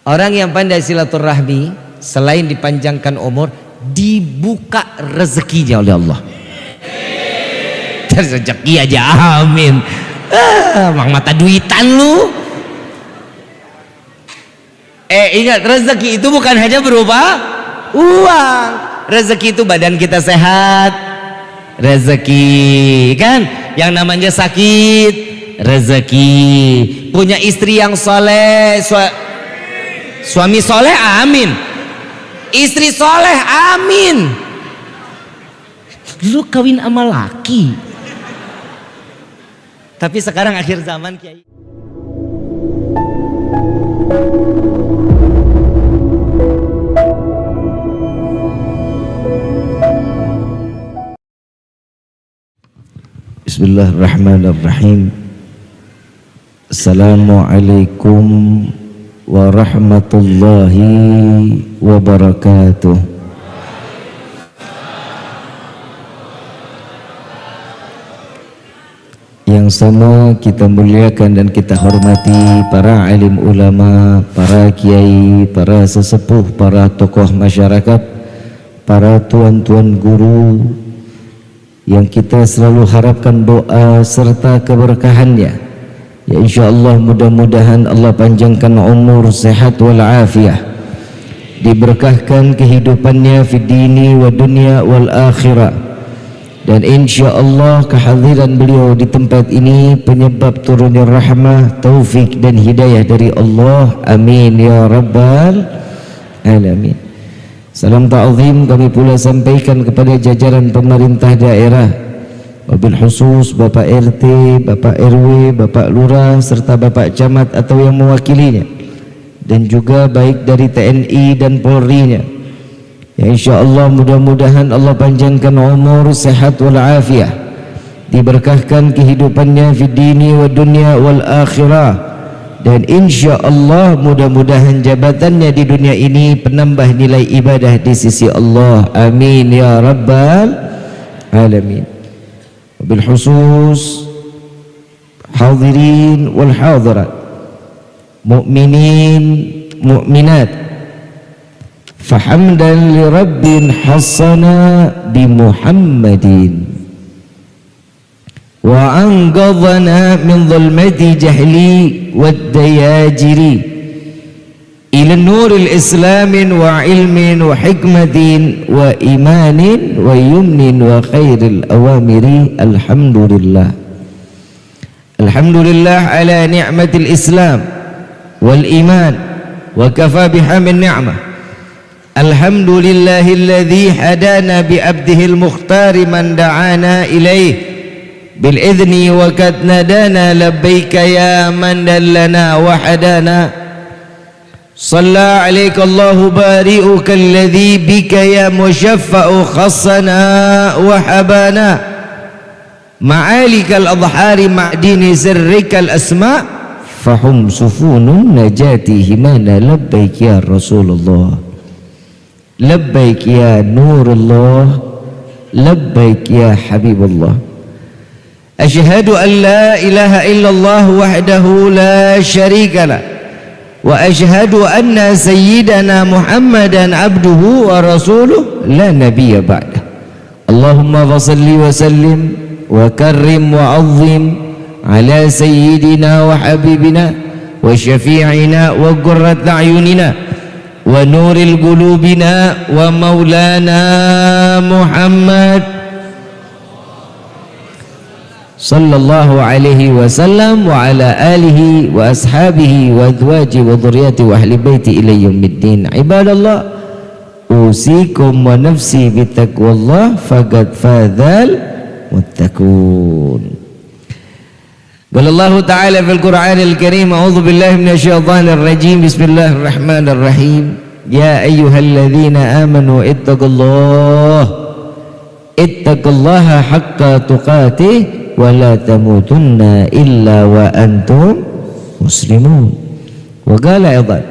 Orang yang pandai silaturahmi selain dipanjangkan umur, dibuka rezekinya oleh Allah. Rezeki aja amin. Mang mata duitan lu. Ingat, rezeki itu bukan hanya berupa uang. Rezeki itu badan kita sehat, rezeki kan. Yang namanya sakit, rezeki. Punya istri yang soleh, suami soleh, amin. Istri soleh, amin. Lu kawin sama laki. Tapi sekarang akhir zaman, Kiai. Bismillahirrahmanirrahim. Assalamualaikum warahmatullahi wabarakatuh. Yang sama kita muliakan dan kita hormati para alim ulama, para kiai, para sesepuh, para tokoh masyarakat, para tuan-tuan guru yang kita selalu harapkan doa serta keberkahannya. Ya insyaallah, mudah-mudahan Allah panjangkan umur, sehat walafiah, diberkahkan kehidupannya fi dini wa dunia wal akhirah, dan insyaallah kehadiran beliau di tempat ini penyebab turunnya rahmah, taufik dan hidayah dari Allah. Amin ya rabbal alamin. Salam ta'zim kami pula sampaikan kepada jajaran pemerintah daerah, wabil khusus Bapak RT, Bapak RW, Bapak Lurah serta Bapak Camat atau yang mewakilinya, dan juga baik dari TNI dan Polri-nya. Ya insyaallah mudah-mudahan Allah panjangkan umur, sehat walafiah, diberkahkan kehidupannya fi dini wa dunia wal akhirah, dan insyaallah mudah-mudahan jabatannya di dunia ini penambah nilai ibadah di sisi Allah. Amin ya rabbal alamin. Bil khusus hadirin wal hadirat, mu'minin mu'minat, fahamdan li rabbin hassana bi Muhammadin wa anqadhana min dhulmati jahli wad dayajiri ila nuril islamin wa ilmin wa hikmatin wa imanin wa yumnin wa khairil awamiri. Alhamdulillah, alhamdulillah ala ni'matil islam wal iman wa kafa biha min ni'mah. Alhamdulillahilladzi hadana bi abdihil mukhtari man da'ana ilaih bil idzni wa kad nadana labbaika ya man dallana wa hadana. Shalla alayka Allahu bari'uka alladhi bika ya mushaffa'u khassana wa habana ma'alikal adhari ma'dini sirrikal asma' fahum sufunun najati himana. Labbaik ya Rasulullah, labbaik ya Nurullah, labbaik ya Habibullah. Asyhadu an la ilaha illallah wahdahu la syarika lah, wa asyhadu anna sayyidana Muhammadan abduhu wa rasuluh la nabiyya ba'dah. Allahumma fasalli wa sallim wa karrim wa azzim ala sayyidina wa habibina wa syafi'ina wa qurrat a'yunina wa nuril qulubina wa maulana Muhammad sallallahu alaihi wasallam wa ala alihi wa ashabihi wa azwaji wa dhurriyyati wa ahli baiti ila yaumiddin. Ibadallah, usikum wa nafsi bitaqwallah faqad fadzal muttaqun. Qala Allah ta'ala fil Qur'anil Karim, a'udzu billahi minasyaitonir rajim, bismillahirrahmanirrahim. Ya ayyuhalladzina amanu ittaqullaha haqqa tuqatih wa la tamutunna illa wa antum muslimun. Wa qala aidan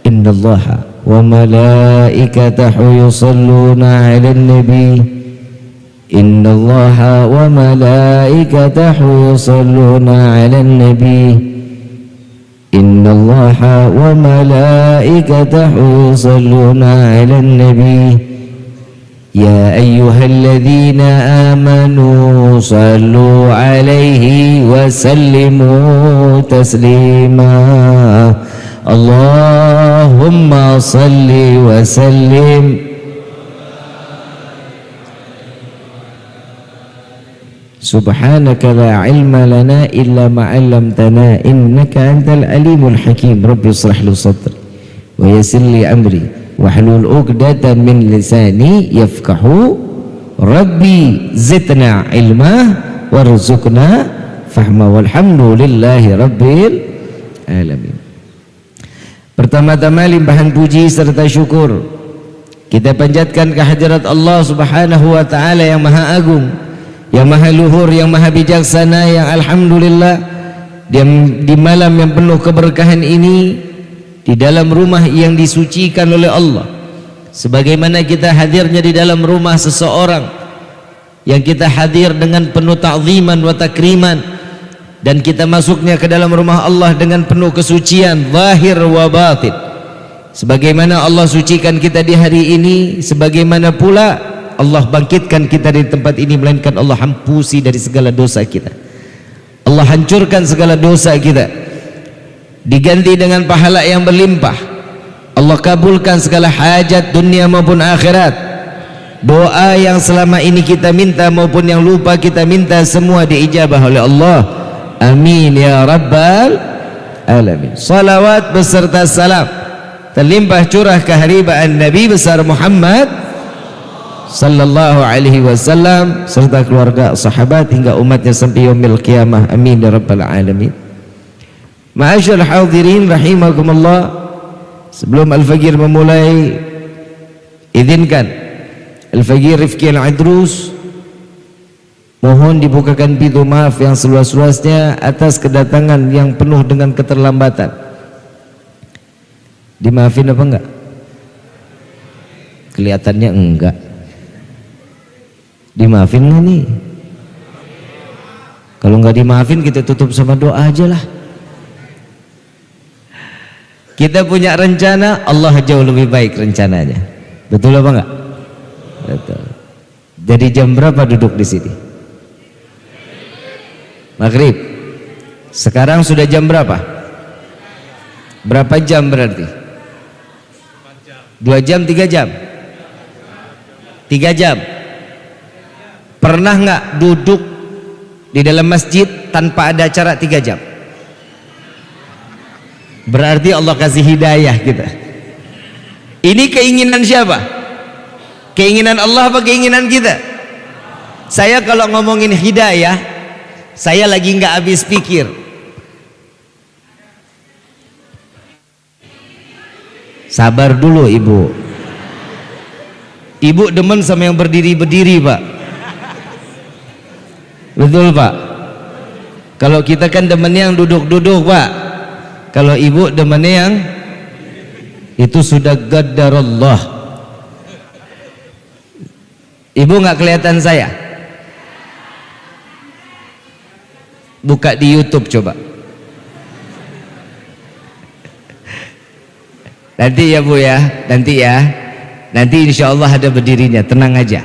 innallaha wa malaikatahu yusalluna 'alan nabi innallaha wa malaikatahu yusalluna 'alan nabi إن innallaha wa malaikatahu yusalluna 'alan nabi ya ayyuhalladzina amanu sallu 'alaihi wa sallimu taslima Allahumma salli wa sallim Subhanaka la ilma lana illa ma 'allamtana innaka antal alimul hakim. Rabbi ishrah li sadri wa yassir li amri wahlul 'uqdatam min lisani yafqahu Rabbi zidna ilma warzuqna fahma walhamdulillahi rabbil alamin. Pertama-tama limpahan puji serta syukur kita panjatkan kehadirat Allah Subhanahu wa taala yang Maha Agung, yang maha luhur, yang maha bijaksana, yang alhamdulillah di malam yang penuh keberkahan ini, di dalam rumah yang disucikan oleh Allah, sebagaimana kita hadirnya di dalam rumah seseorang yang kita hadir dengan penuh ta'ziman wa takriman, dan kita masuknya ke dalam rumah Allah dengan penuh kesucian zahir wa batin, sebagaimana Allah sucikan kita di hari ini, sebagaimana pula Allah bangkitkan kita di tempat ini, melainkan Allah hampusi dari segala dosa kita, Allah hancurkan segala dosa kita, diganti dengan pahala yang berlimpah, Allah kabulkan segala hajat dunia maupun akhirat, doa yang selama ini kita minta maupun yang lupa kita minta semua diijabah oleh Allah, amin ya rabbal alamin. Salawat beserta salam terlimpah curah keharibaan Nabi besar Muhammad sallallahu alaihi wasallam serta keluarga, sahabat hingga umatnya sampai yaumil qiyamah, amin ya rabbal alamin. Ma'asyiral hadirin rahimakumullah, sebelum Al-Faqir memulai, izinkan Al-Faqir Rifki Al-Idrus mohon dibukakan pintu maaf yang seluas-luasnya atas kedatangan yang penuh dengan keterlambatan. Dimaafin apa enggak? Kelihatannya enggak. Dimaafin nggak nih? Kalau nggak dimaafin kita tutup sama doa aja lah. Kita punya rencana, Allah jauh lebih baik rencananya. Betul apa enggak? Betul. Jadi jam berapa duduk di sini? Maghrib. Sekarang sudah jam berapa? Berapa jam berarti? 2 jam, 3 jam? 3 jam. Pernah nggak duduk di dalam masjid tanpa ada acara 3 jam? Berarti Allah kasih hidayah kita. Ini keinginan siapa? Keinginan Allah apa keinginan kita? Saya kalau ngomongin hidayah, saya lagi nggak habis pikir. Sabar dulu ibu. Ibu demen sama yang berdiri-berdiri pak. Betul pak. Kalau kita kan demennya yang duduk-duduk pak. Kalau ibu demennya yang itu sudah qadarullah. Ibu nggak kelihatan saya. Buka di YouTube coba. Nanti ya bu ya, nanti ya. Nanti insya Allah ada berdirinya, tenang aja.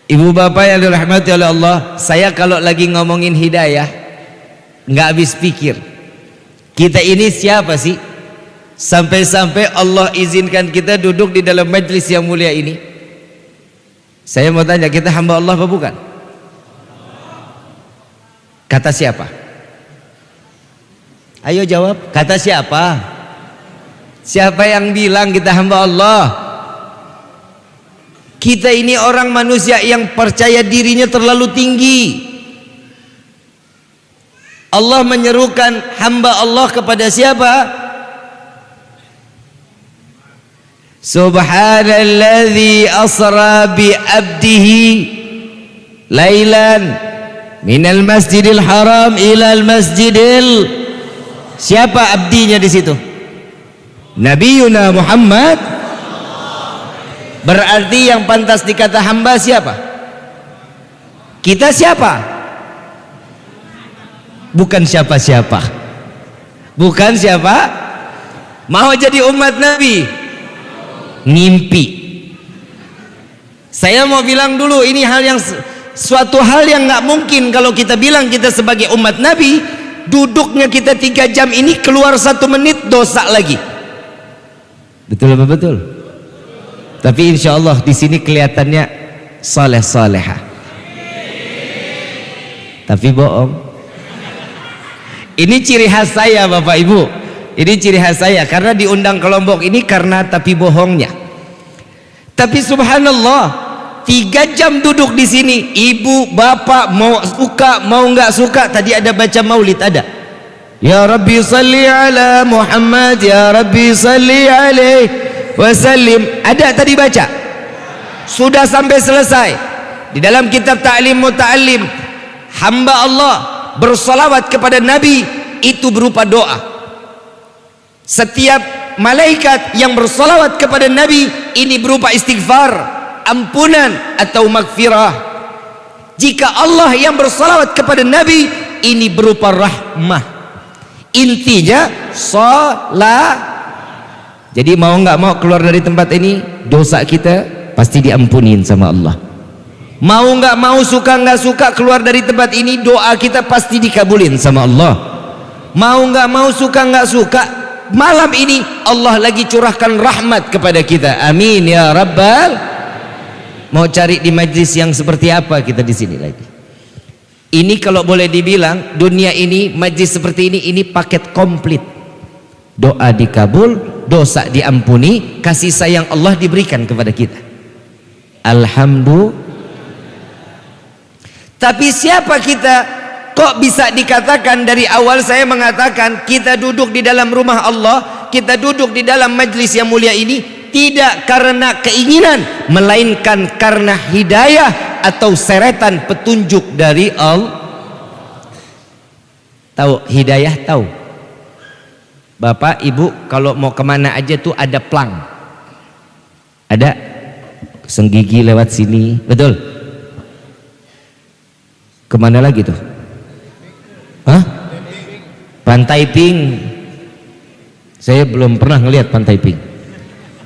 Ibu bapak yang dirahmati oleh Allah, saya kalau lagi ngomongin hidayah nggak habis pikir. Kita ini siapa sih? Sampai-sampai Allah izinkan kita duduk di dalam majlis yang mulia ini. Saya mau tanya, kita hamba Allah apa bukan? Kata siapa? Ayo jawab, kata siapa? Siapa yang bilang kita hamba Allah? Kita ini orang manusia yang percaya dirinya terlalu tinggi. Allah menyerukan hamba Allah kepada siapa? Subhanalladzi asra bi abdihi lailan minal masjidil haram ilal masjidil. Siapa abdinya di situ? Nabiyuna Muhammad. Berarti yang pantas dikata hamba siapa? Kita siapa? Bukan siapa-siapa. Bukan siapa? Mau jadi umat Nabi? Ngimpi. Saya mau bilang dulu, ini suatu hal yang nggak mungkin kalau kita bilang kita sebagai umat Nabi, duduknya kita 3 jam ini keluar 1 menit dosa lagi. Betul apa betul? Tapi insya Allah di sini kelihatannya saleh-salehah. Tapi bohong. Ini ciri khas saya Bapak Ibu. Ini ciri khas saya karena diundang ke Lombok ini karena tapi bohongnya. Tapi subhanallah, 3 jam duduk di sini, ibu, bapak, mau suka, mau nggak suka. Tadi ada baca maulid, ada. Ya Rabbi salli ala Muhammad, Ya Rabbi salli alaihi wasallim. Ada tadi baca. Sudah sampai selesai. Di dalam kitab Ta'lim Muta'allim, hamba Allah bersalawat kepada Nabi itu berupa doa. Setiap malaikat yang bersalawat kepada Nabi ini berupa istighfar, ampunan atau magfirah. Jika Allah yang bersalawat kepada Nabi ini berupa rahmah. Intinya salat. Jadi mau nggak mau keluar dari tempat ini, dosa kita pasti diampunin sama Allah. Mau nggak mau, suka nggak suka, keluar dari tempat ini, doa kita pasti dikabulin sama Allah. Mau nggak mau, suka nggak suka, malam ini Allah lagi curahkan rahmat kepada kita. Amin ya Rabbal. Mau cari di majlis yang seperti apa kita di sini lagi? Ini kalau boleh dibilang dunia ini, majlis seperti ini paket komplit. Doa dikabul, dosa diampuni, kasih sayang Allah diberikan kepada kita. Alhamdulillah. Tapi siapa kita? Kok bisa dikatakan dari awal saya mengatakan kita duduk di dalam rumah Allah, kita duduk di dalam majlis yang mulia ini tidak karena keinginan, melainkan karena hidayah atau seretan petunjuk dari Allah. Tahu hidayah? Tahu Bapak Ibu kalau mau kemana aja tuh ada plang, ada senggigi lewat sini, betul? Kemana lagi tuh? Hah? Pantai Pink. Saya belum pernah ngelihat Pantai Pink.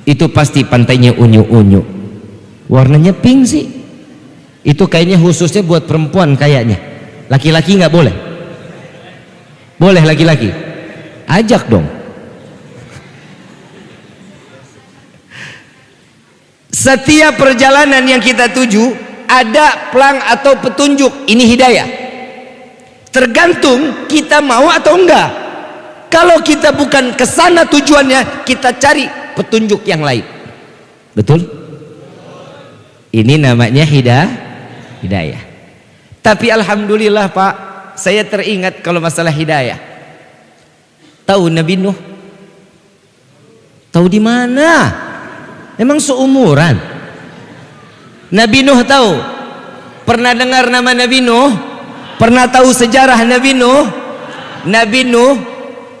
Itu pasti pantainya unyu-unyu, warnanya pink sih. Itu kayaknya khususnya buat perempuan kayaknya. Laki-laki nggak boleh. Boleh laki-laki? Ajak dong. Setiap perjalanan yang kita tuju ada pelang atau petunjuk. Ini hidayah. Tergantung kita mau atau enggak. Kalau kita bukan ke sana tujuannya, kita cari petunjuk yang lain. Betul? Ini namanya hidayah. Tapi alhamdulillah Pak, saya teringat kalau masalah hidayah. Tahu Nabi Nuh? Tahu di mana? Memang seumuran. Nabi Nuh tahu? Pernah dengar nama Nabi Nuh? Pernah tahu sejarah Nabi Nuh? Nabi Nuh,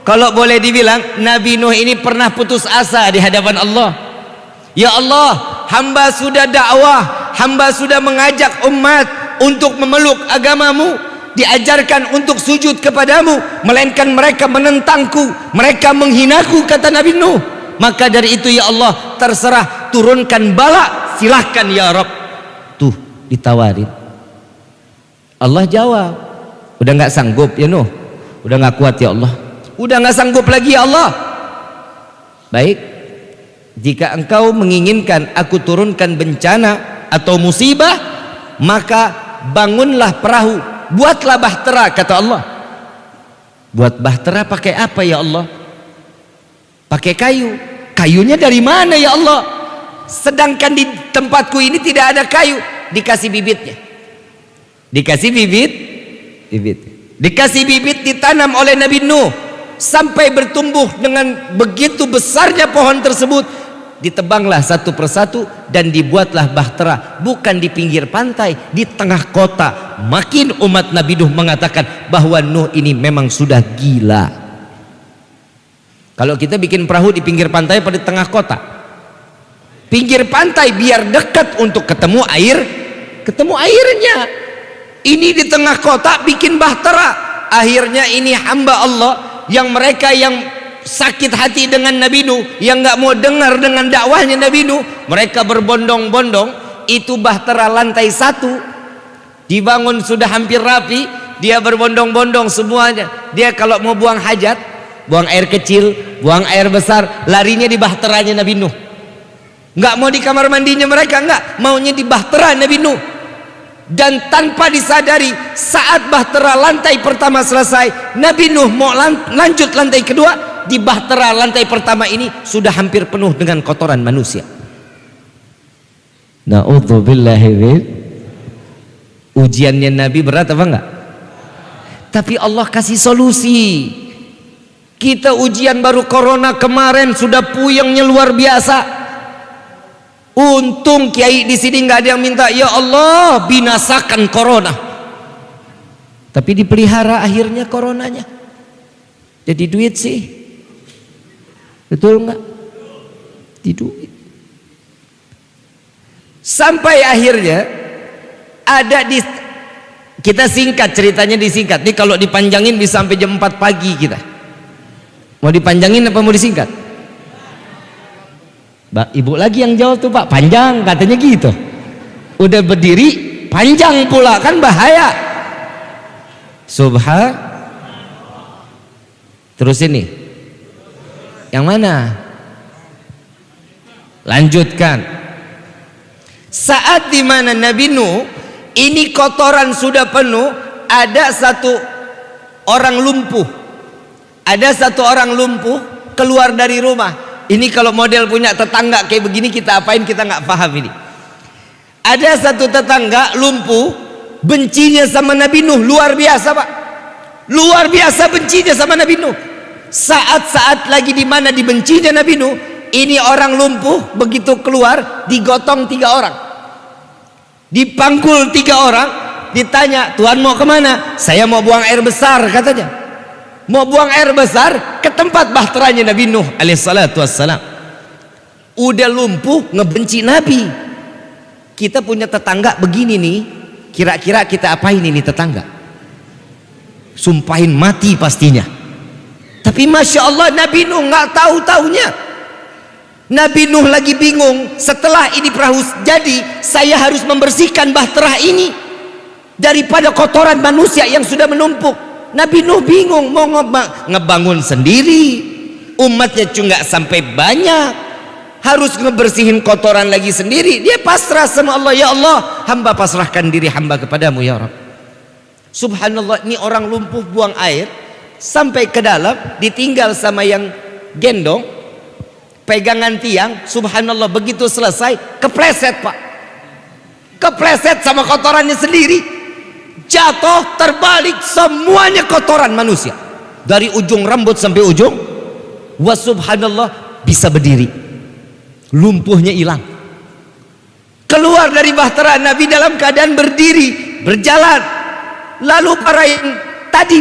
kalau boleh dibilang, Nabi Nuh ini pernah putus asa di hadapan Allah. Ya Allah, hamba sudah dakwah, hamba sudah mengajak umat untuk memeluk agamamu, diajarkan untuk sujud kepadamu, melainkan mereka menentangku, mereka menghinaku, kata Nabi Nuh. Maka dari itu ya Allah, terserah, turunkan bala, silahkan ya Rabb. Tuh ditawarin, Allah jawab, udah nggak sanggup ya Nuh, udah nggak kuat ya Allah, udah nggak sanggup lagi ya Allah. Baik, jika engkau menginginkan aku turunkan bencana atau musibah, maka bangunlah perahu, buatlah bahtera, kata Allah. Buat bahtera pakai apa ya Allah? Pakai kayu. Kayunya dari mana ya Allah? Sedangkan di tempatku ini tidak ada kayu. Dikasih bibitnya, dikasih bibit, dikasih bibit, ditanam oleh Nabi Nuh sampai bertumbuh dengan begitu besarnya pohon tersebut. Ditebanglah satu persatu dan dibuatlah bahtera, bukan di pinggir pantai, di tengah kota. Makin umat Nabi Nuh mengatakan bahwa Nuh ini memang sudah gila. Kalau kita bikin perahu di pinggir pantai pada tengah kota, pinggir pantai biar dekat untuk ketemu air, ketemu airnya. Ini di tengah kota bikin bahtera. Akhirnya ini hamba Allah yang mereka yang sakit hati dengan Nabi Nuh, yang nggak mau dengar dengan dakwahnya Nabi Nuh, mereka berbondong-bondong. Itu bahtera lantai 1 dibangun sudah hampir rapi, dia berbondong-bondong semuanya. Dia kalau mau buang hajat, buang air kecil, buang air besar, larinya di bahteranya Nabi Nuh. Nggak mau di kamar mandinya mereka, nggak, maunya di bahtera Nabi Nuh. Dan tanpa disadari, saat bahtera lantai pertama selesai, Nabi Nuh mau lanjut lantai kedua, di bahtera lantai pertama ini sudah hampir penuh dengan kotoran manusia. Na'udzubillahi min. Ujiannya Nabi berat apa enggak? Tapi Allah kasih solusi. Kita ujian baru corona kemarin sudah puyengnya luar biasa. Untung kiai di sini nggak ada yang minta, ya Allah binasakan corona. Tapi dipelihara akhirnya coronanya. Jadi duit sih, betul nggak? Di duit. Sampai akhirnya ada di, kita singkat ceritanya, disingkat. Nih kalau dipanjangin bisa sampai jam 4 pagi kita. Mau dipanjangin apa mau disingkat? Ibu lagi yang jawab tuh Pak, panjang katanya gitu. Udah berdiri panjang pula, kan bahaya. Terus ini yang mana? Lanjutkan. Saat dimana Nabi Nuh ini kotoran sudah penuh, ada satu orang lumpuh. Ada satu orang lumpuh keluar dari rumah. Ini kalau model punya tetangga kayak begini kita apain, kita nggak paham ini. Ada satu tetangga lumpuh, bencinya sama Nabi Nuh luar biasa Pak. Luar biasa bencinya sama Nabi Nuh. Saat-saat lagi di mana dibencinya Nabi Nuh, ini orang lumpuh begitu keluar digotong 3 orang, dipangkul 3 orang, ditanya, Tuhan mau kemana? Saya mau buang air besar katanya. Mau buang air besar ke tempat bahteranya Nabi Nuh alaihissalatu wassalam. Udah lumpuh ngebenci Nabi. Kita punya tetangga begini nih, kira-kira kita apain ini tetangga? Sumpahin mati pastinya. Tapi Masya Allah Nabi Nuh nggak tahu-taunya. Nabi Nuh lagi bingung, setelah ini perahu jadi saya harus membersihkan bahtera ini daripada kotoran manusia yang sudah menumpuk. Nabi Nuh bingung mau ngebangun sendiri, umatnya cuma nggak sampai banyak, harus ngebersihin kotoran lagi sendiri. Dia pasrah sama Allah, ya Allah hamba pasrahkan diri hamba kepadamu ya Rabb. Subhanallah, ini orang lumpuh buang air sampai ke dalam, ditinggal sama yang gendong pegangan tiang. Subhanallah, begitu selesai kepleset Pak, kepleset sama kotorannya sendiri, jatuh terbalik semuanya kotoran manusia dari ujung rambut sampai ujung. Wa subhanallah bisa berdiri, lumpuhnya hilang, keluar dari bahtera Nabi dalam keadaan berdiri berjalan. Lalu para yang tadi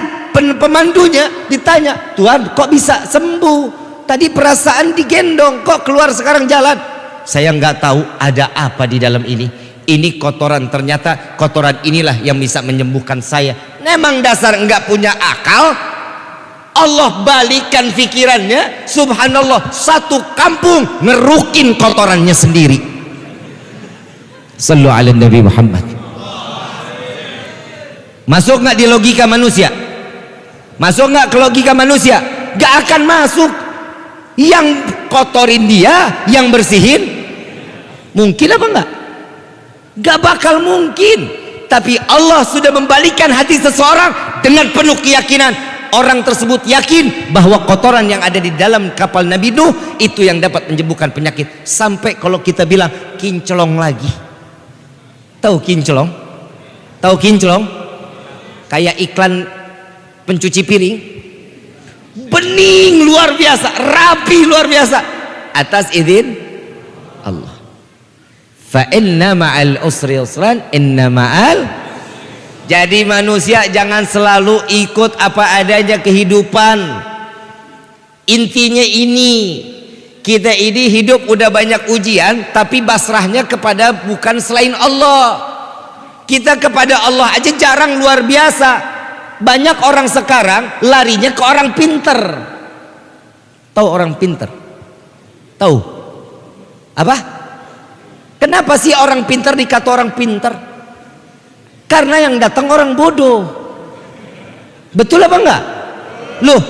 pemandunya ditanya, Tuhan kok bisa sembuh, tadi perasaan digendong kok keluar sekarang jalan? Saya nggak tahu ada apa di dalam ini. Ini kotoran, ternyata kotoran inilah yang bisa menyembuhkan saya. Memang dasar enggak punya akal. Allah balikan pikirannya. Subhanallah, satu kampung ngerukin kotorannya sendiri. Sallu ala Nabi Muhammad. Masuk nggak di logika manusia? Masuk nggak ke logika manusia? Gak akan masuk. Yang kotorin dia, yang bersihin, mungkin apa enggak? Gak bakal mungkin. Tapi Allah sudah membalikan hati seseorang dengan penuh keyakinan. Orang tersebut yakin bahwa kotoran yang ada di dalam kapal Nabi Nuh itu yang dapat menyembuhkan penyakit. Sampai kalau kita bilang kinclong lagi. Tahu kinclong? Tahu kinclong? Kayak iklan pencuci piring, bening luar biasa, rapi luar biasa, atas izin Allah. Fa inna ma'al usri yusran, inna ma'al. Jadi manusia jangan selalu ikut apa adanya kehidupan. Intinya ini, kita ini hidup udah banyak ujian, tapi basrahnya kepada bukan selain Allah. Kita kepada Allah aja jarang luar biasa. banyak orang sekarang larinya ke orang pinter. Tahu orang pinter? Tahu? Apa? Kenapa sih orang pinter dikata orang pinter? Karena yang datang orang bodoh. Betul apa enggak? Loh,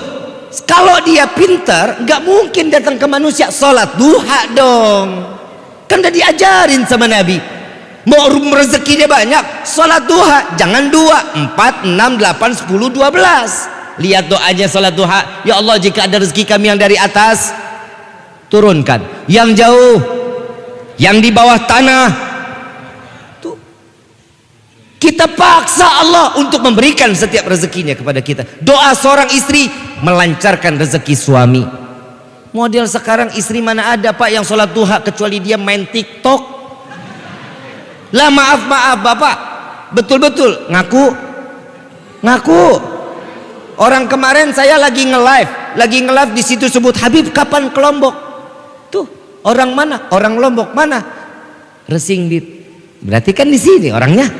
kalau dia pinter nggak mungkin datang ke manusia. Sholat duha dong, kan udah diajarin sama Nabi. Mau rezekinya banyak, sholat duha. Jangan 2, 4, 6, 8, 10, 12. Lihat doanya sholat duha. Ya Allah, jika ada rezeki kami yang dari atas, turunkan. Yang jauh, yang di bawah tanah, tuh kita paksa Allah untuk memberikan setiap rezekinya kepada kita. Doa seorang istri melancarkan rezeki suami. Model sekarang istri mana ada Pak yang sholat duha kecuali dia main TikTok. Lah maaf Bapak, betul-betul ngaku. Orang kemarin saya lagi nge-live di situ sebut Habib kapan ke Lombok. Tuh orang mana? Orang Lombok mana? Resing Bib. Berarti kan di sini orangnya.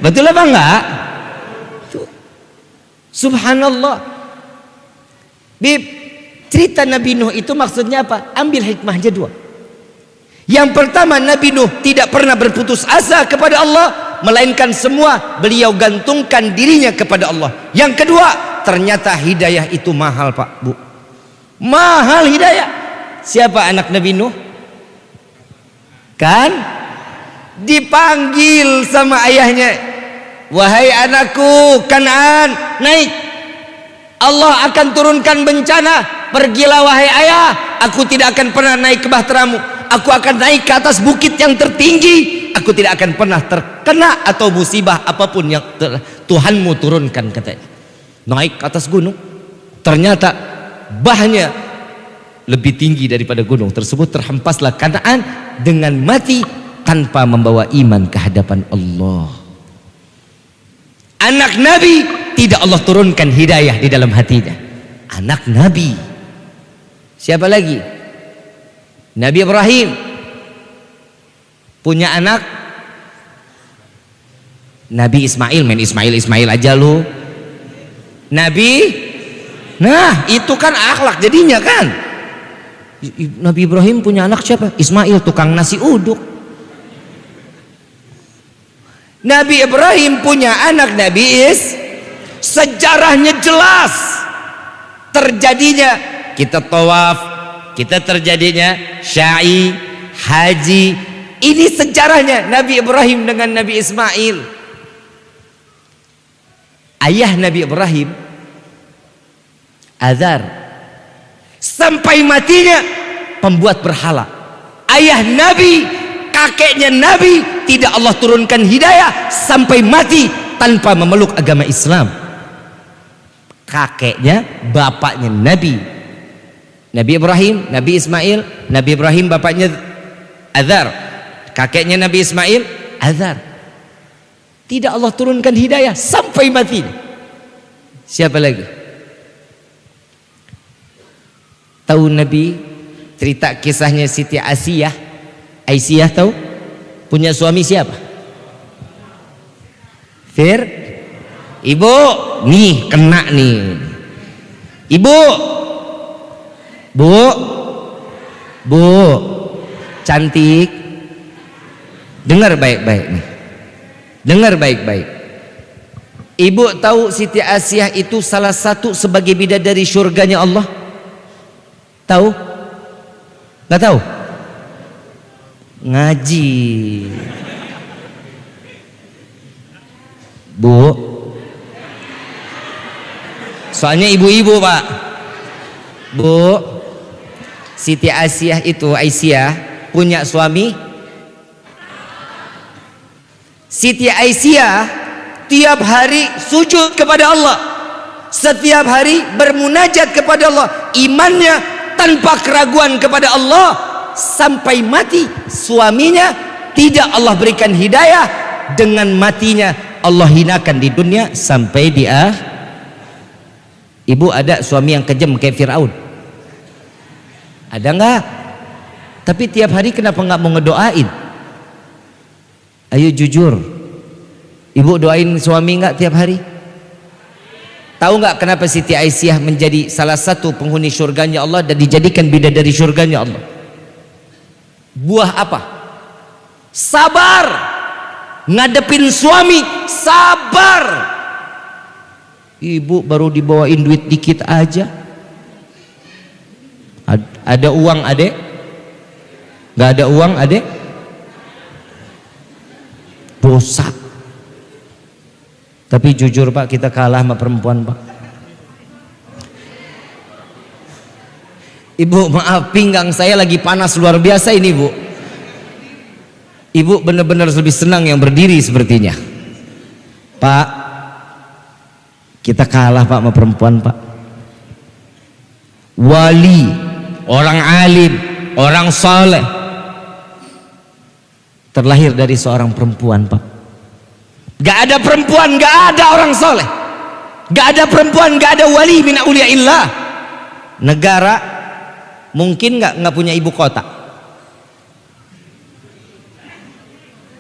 Betul apa enggak? Tuh. Subhanallah. Bib, cerita Nabi Nuh itu maksudnya apa? Ambil hikmahnya 2. Yang pertama, Nabi Nuh tidak pernah berputus asa kepada Allah, melainkan semua beliau gantungkan dirinya kepada Allah. Yang kedua, ternyata hidayah itu mahal Pak Bu. Mahal hidayah. Siapa anak Nabi Nuh? Kan dipanggil sama ayahnya, wahai anakku Kan'an, naik, Allah akan turunkan bencana. Pergilah wahai ayah, aku tidak akan pernah naik ke bahteramu. Aku akan naik ke atas bukit yang tertinggi. Aku tidak akan pernah terkena atau musibah apapun yang Tuhanmu turunkan, katanya. Naik ke atas gunung, ternyata bahnya lebih tinggi daripada gunung tersebut. Terhempaslah Kan'an dengan mati tanpa membawa iman ke hadapan Allah. Anak Nabi tidak Allah turunkan hidayah di dalam hatinya. Anak Nabi. Siapa lagi? Nabi Ibrahim punya anak Nabi Ismail. Main Ismail aja lu. Nabi, nah itu kan akhlak jadinya kan. Nabi Ibrahim punya anak siapa? Ismail, tukang nasi uduk. Nabi Ibrahim punya anak Nabi sejarahnya jelas. Terjadinya kita tawaf, kita terjadinya sya'i, haji. Ini sejarahnya Nabi Ibrahim dengan Nabi Ismail. Ayah Nabi Ibrahim Azar sampai matinya pembuat berhala. Ayah Nabi, kakeknya Nabi, tidak Allah turunkan hidayah sampai mati tanpa memeluk agama Islam. Kakeknya, bapaknya Nabi Ibrahim, Nabi Ismail. Nabi Ibrahim bapaknya Azar, kakeknya Nabi Ismail Azar. Tidak Allah turunkan hidayah sampai mati. Siapa lagi? Tahu Nabi cerita kisahnya Siti Aisyah? Aisyah tahu? Punya suami siapa? Ibu, nih kena nih. Ibu, Bu, cantik. Dengar baik-baik nih. Dengar baik-baik. Ibu tahu Siti Aisyah itu salah satu sebagai bidadari surganya Allah? Tahu? Nggak tahu? Ngaji. Bu, soalnya ibu-ibu Pak. Bu, Siti Aisyah itu punya suami. Siti Aisyah tiap hari sujud kepada Allah, setiap hari bermunajat kepada Allah, imannya tanpa keraguan kepada Allah sampai mati. Suaminya tidak Allah berikan hidayah, dengan matinya Allah hinakan di dunia sampai dia. Ibu ada suami yang kejam kayak Fir'aun? Ada nggak? Tapi tiap hari kenapa nggak mau ngedoain? Ayo jujur, ibu doain suami nggak tiap hari? Tahu nggak kenapa Siti Aisyah menjadi salah satu penghuni surganya Allah dan dijadikan bidadari surganya Allah? Buah apa? Sabar. Ngadepin suami, sabar. Ibu baru dibawain duit dikit aja. Ada uang adek? Nggak ada uang adek? Dosa. Tapi jujur Pak, kita kalah sama perempuan Pak. Ibu maaf, pinggang saya lagi panas luar biasa ini Bu. Ibu benar-benar lebih senang yang berdiri sepertinya. Pak, kita kalah Pak sama perempuan Pak. Wali, orang alim, orang saleh terlahir dari seorang perempuan Pak. Gak ada perempuan, gak ada orang soleh, gak ada perempuan, gak ada wali min auliyaillah. Negara mungkin nggak punya ibu kota?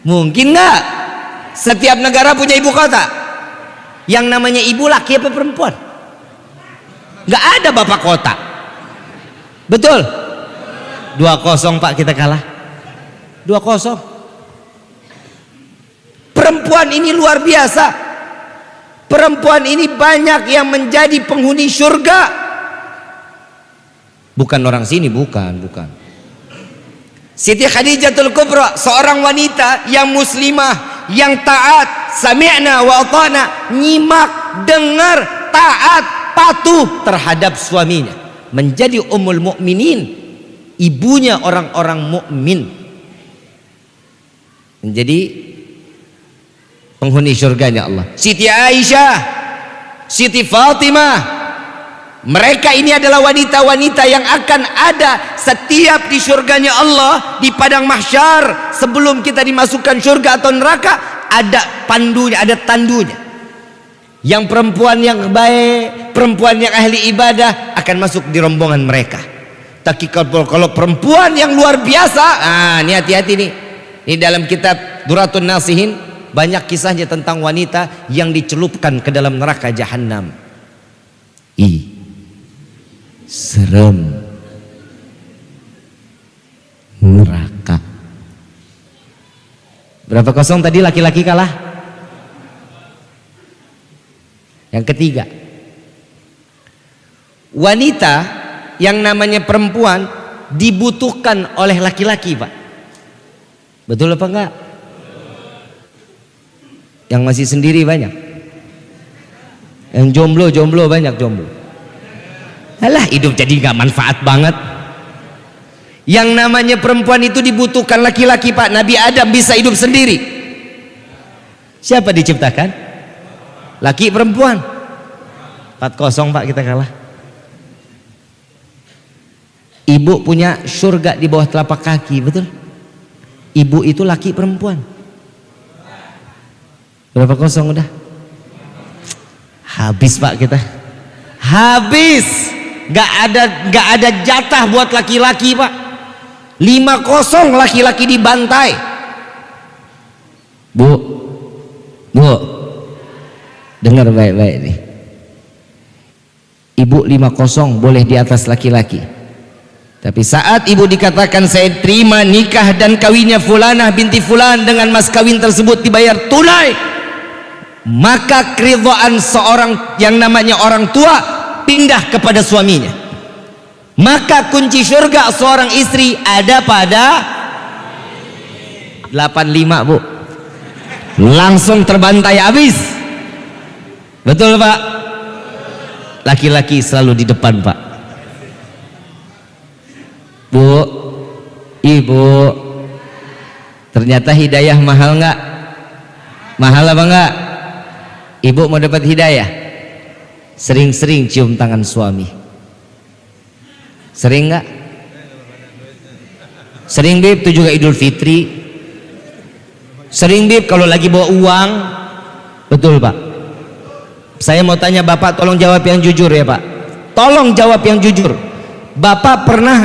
Mungkin nggak? Setiap negara punya ibu kota. Yang namanya ibu laki apa perempuan? Nggak ada bapak kota. Betul? 2-0 Pak, kita kalah 2-0. Perempuan ini luar biasa. Perempuan ini banyak yang menjadi penghuni surga. Bukan orang sini, bukan. Siti Khadijatul Kubra, seorang wanita yang muslimah, yang taat, sami'na wa ata'na, nyimak, dengar, taat, patuh terhadap suaminya, menjadi ummul mukminin, ibunya orang-orang mukmin, menjadi penghuni surganya Allah. Siti Aisyah, Siti Fatimah, mereka ini adalah wanita-wanita yang akan ada setiap di surganya Allah, di padang mahsyar. Sebelum kita dimasukkan surga atau neraka, ada pandunya, ada tandunya. Yang perempuan yang baik, perempuan yang ahli ibadah akan masuk di rombongan mereka. Tapi kalau perempuan yang luar biasa, ini hati-hati nih. Ini dalam kitab Duratun Nasihin banyak kisahnya tentang wanita yang dicelupkan ke dalam neraka jahanam. Serem neraka. Berapa 0 tadi, laki-laki kalah? Yang ketiga, wanita yang namanya perempuan dibutuhkan oleh laki-laki Pak. Betul apa enggak? Yang masih sendiri banyak, yang jomblo banyak, jomblo. Alah, hidup jadi nggak manfaat banget. Yang namanya perempuan itu dibutuhkan laki-laki Pak. Nabi Adam bisa hidup sendiri. Siapa diciptakan? Laki perempuan. 4-0 Pak, kita kalah. Ibu punya surga di bawah telapak kaki, betul? Ibu itu laki perempuan. Berapa 0 udah? Habis Pak kita. Habis. Gak ada jatah buat laki-laki Pak. 5-0 laki-laki dibantai. Bu, dengar baik-baik nih. Ibu 5-0 boleh di atas laki-laki. Tapi saat ibu dikatakan saya terima nikah dan kawinnya fulanah binti fulan dengan mas kawin tersebut dibayar tunai, maka keridhaan seorang yang namanya orang tua pindah kepada suaminya. Maka kunci surga seorang istri ada pada 85 Bu. Langsung terbantai habis. Betul Pak? Laki-laki selalu di depan Pak. Bu, ibu, ternyata hidayah mahal nggak? Mahal apa nggak? Ibu mau dapat hidayah, sering-sering cium tangan suami. Sering nggak? Sering Bib, itu juga Idul Fitri. Sering Bib kalau lagi bawa uang. Betul Pak? Saya mau tanya Bapak, tolong jawab yang jujur ya Pak. Tolong jawab yang jujur. Bapak pernah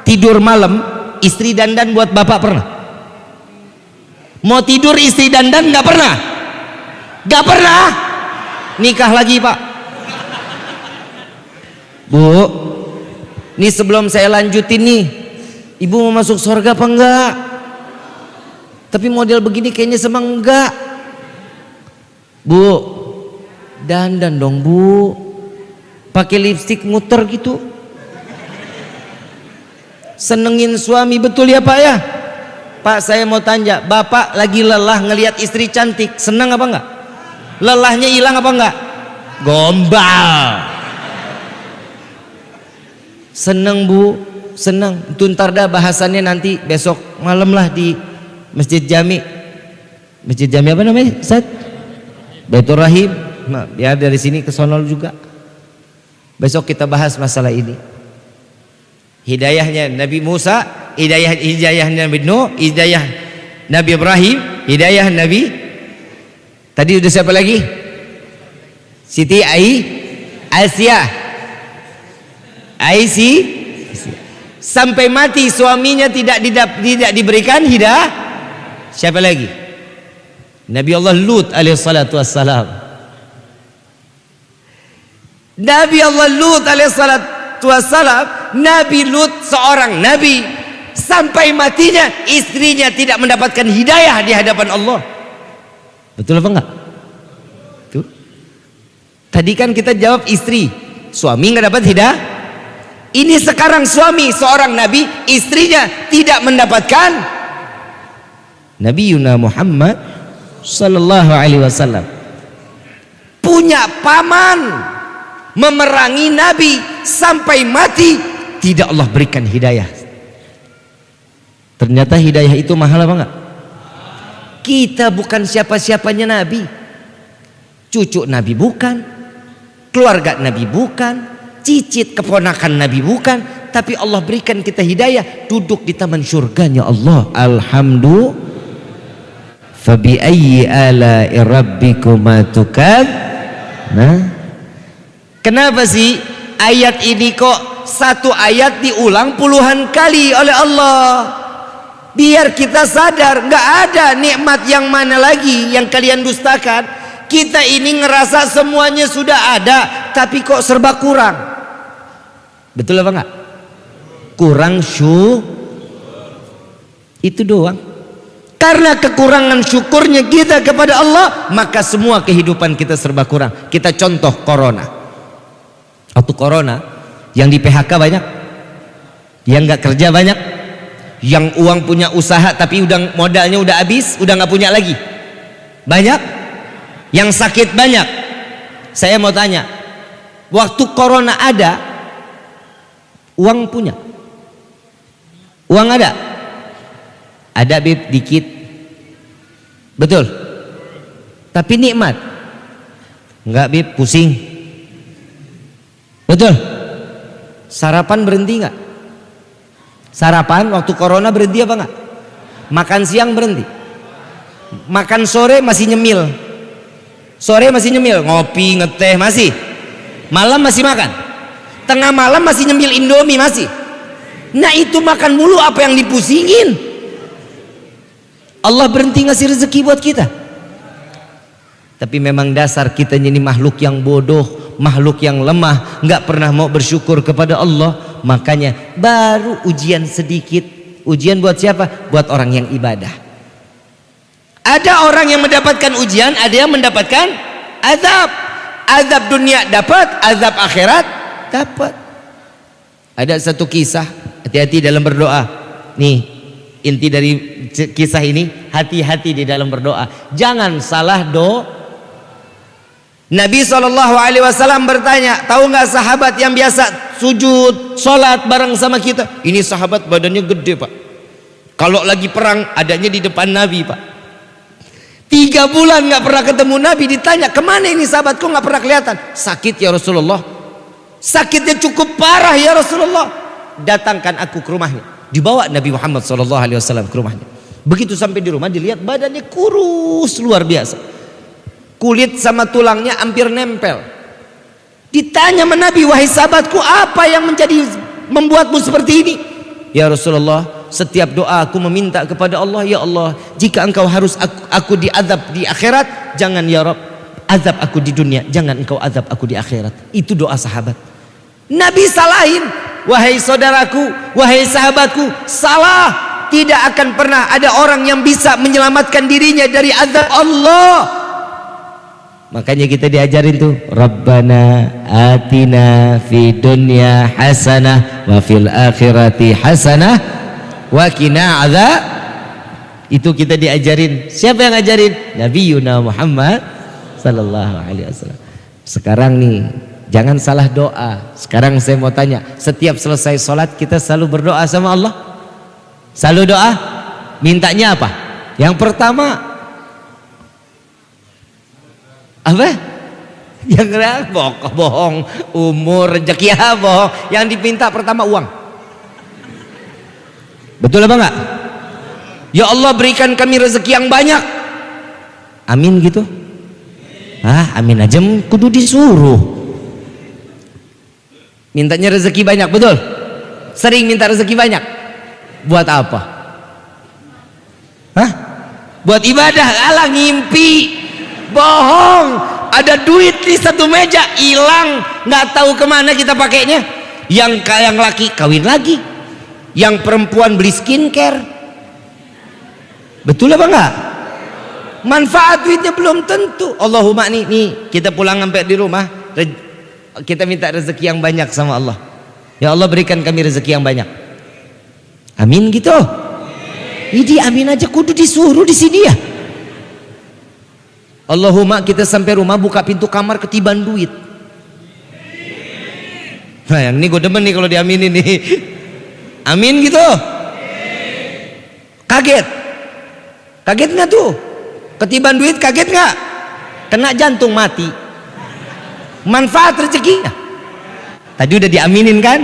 tidur malam istri dandan buat Bapak? Pernah? Mau tidur istri dandan nggak pernah? Nggak pernah? Nikah lagi Pak? Bu, nih sebelum saya lanjutin nih, ibu mau masuk surga apa enggak? Tapi model begini kayaknya semang enggak. Bu, dandan dong bu, pakai lipstik muter gitu, senengin suami, betul ya Pak ya? Pak, saya mau tanya, Bapak lagi lelah ngelihat istri cantik, senang apa enggak? Lelahnya hilang apa enggak? Gombal. Seneng bu, seneng. Itu ntar dah bahasannya nanti besok malam lah di Masjid Jami. Masjid Jami apa namanya Ustaz? Baitur Rahim. Nah, biar dari sini ke sono juga. Besok kita bahas masalah ini. Hidayahnya Nabi Musa, hidayah Nabi Nuh, hidayah Nabi Ibrahim, hidayah Nabi tadi udah siapa lagi? Siti Aisyah. Sampai mati suaminya tidak diberikan hidayah. Siapa lagi? Nabi Allah Lut alaihi salatu wassalam. Nabi Allah Lut alaihi salatu wassalam, Nabi Lut seorang nabi, sampai matinya istrinya tidak mendapatkan hidayah di hadapan Allah. Betul apa enggak? Betul. Tadi kan kita jawab istri, suami nggak dapat hidayah. Ini sekarang suami seorang nabi, istrinya tidak mendapatkan. Nabi Yuna Muhammad sallallahu alaihi wasallam punya paman memerangi nabi sampai mati, tidak Allah berikan hidayah. Ternyata hidayah itu mahal apa enggak? Kita bukan siapa-siapanya nabi, cucu nabi bukan, keluarga nabi bukan, cicit keponakan nabi bukan, tapi Allah berikan kita hidayah, duduk di taman surganya Allah. Alhamdulillah. Fabi ayyi ala'i rabbikuma tukad. Nah, kenapa sih ayat ini kok satu ayat diulang puluhan kali oleh Allah? Biar kita sadar nggak ada nikmat yang mana lagi yang kalian dustakan. Kita ini ngerasa semuanya sudah ada, tapi kok serba kurang. Betul apa enggak? Kurang itu doang. Karena kekurangan syukurnya kita kepada Allah, maka semua kehidupan kita serba kurang. Kita contoh corona. Waktu corona, yang di PHK banyak, yang nggak kerja banyak, yang uang punya usaha tapi udah modalnya udah habis, udah nggak punya lagi banyak, yang sakit banyak. Saya mau tanya, waktu corona ada, uang punya? Uang ada bib dikit, betul, tapi nikmat enggak bib, pusing, betul. Sarapan berhenti enggak? Sarapan waktu corona berhenti apa enggak? Makan siang berhenti, makan sore masih nyemil, ngopi ngeteh masih, malam masih makan, tengah malam masih nyemil Indomie masih. Nah itu makan mulu, apa yang dipusingin? Allah berhenti ngasih rezeki buat kita. Tapi memang dasar kita ini makhluk yang bodoh, makhluk yang lemah, nggak pernah mau bersyukur kepada Allah. Makanya baru ujian sedikit. Ujian buat siapa? Buat orang yang ibadah. Ada orang yang mendapatkan ujian, ada yang mendapatkan azab. Azab dunia dapat, azab akhirat dapat. Ada satu kisah, hati-hati dalam berdoa. Nih inti dari kisah ini, hati-hati di dalam berdoa, jangan salah doa. Nabi SAW bertanya, tahu nggak sahabat yang biasa sujud sholat bareng sama kita? Ini sahabat badannya gede pak, kalau lagi perang adanya di depan Nabi pak. 3 bulan nggak pernah ketemu Nabi, ditanya kemana ini sahabat, kok nggak pernah kelihatan? Sakit ya Rasulullah. Sakitnya cukup parah ya Rasulullah, datangkan aku ke rumahnya. Dibawa Nabi Muhammad SAW ke rumahnya. Begitu sampai di rumah, dilihat badannya kurus luar biasa, kulit sama tulangnya hampir nempel. Ditanya sama Nabi, wahai sahabatku, apa yang membuatmu seperti ini? Ya Rasulullah, setiap doa aku meminta kepada Allah, ya Allah, jika engkau harus aku diazab di akhirat, jangan ya Rabb azab aku di dunia, jangan engkau azab aku di akhirat. Itu doa sahabat. Nabi salahin, wahai saudaraku, wahai sahabatku, salah. Tidak akan pernah ada orang yang bisa menyelamatkan dirinya dari azab Allah. Makanya kita diajarin tuh, Rabbana atina fid dunya hasanah wa fil akhirati hasanah wa qina adzab. Itu kita diajarin. Siapa yang ngajarin? Nabiyuna Muhammad sallallahu alaihi wasallam. Sekarang nih, jangan salah doa. Sekarang saya mau tanya, setiap selesai sholat kita selalu berdoa sama Allah? Selalu doa? Mintanya apa? Yang pertama apa? Yang bohong, umur, rezeki, bohong. Yang diminta pertama uang. Betul apa enggak? Ya Allah, berikan kami rezeki yang banyak. Amin gitu? Amin aja kudu disuruh. Mintanya rezeki banyak, betul? Sering minta rezeki banyak. Buat apa? Buat ibadah. Alah, ngimpi, bohong. Ada duit di satu meja hilang, nggak tahu kemana kita pakainya. Yang laki kawin lagi, yang perempuan beli skincare. Betul apa enggak? Manfaat duitnya belum tentu. Allahumma nih kita pulang sampai di rumah, kita minta rezeki yang banyak sama Allah. Ya Allah, berikan kami rezeki yang banyak. Amin gitu. Ini amin aja kudu disuruh di sini ya. Allahumma kita sampai rumah buka pintu kamar ketiban duit. Nah, yang ini gue demen nih kalau diaminin nih. Amin gitu. Kaget nggak tuh? Ketiban duit kaget nggak? Kena jantung mati. Manfaat rezekinya. Tadi udah diaminin kan?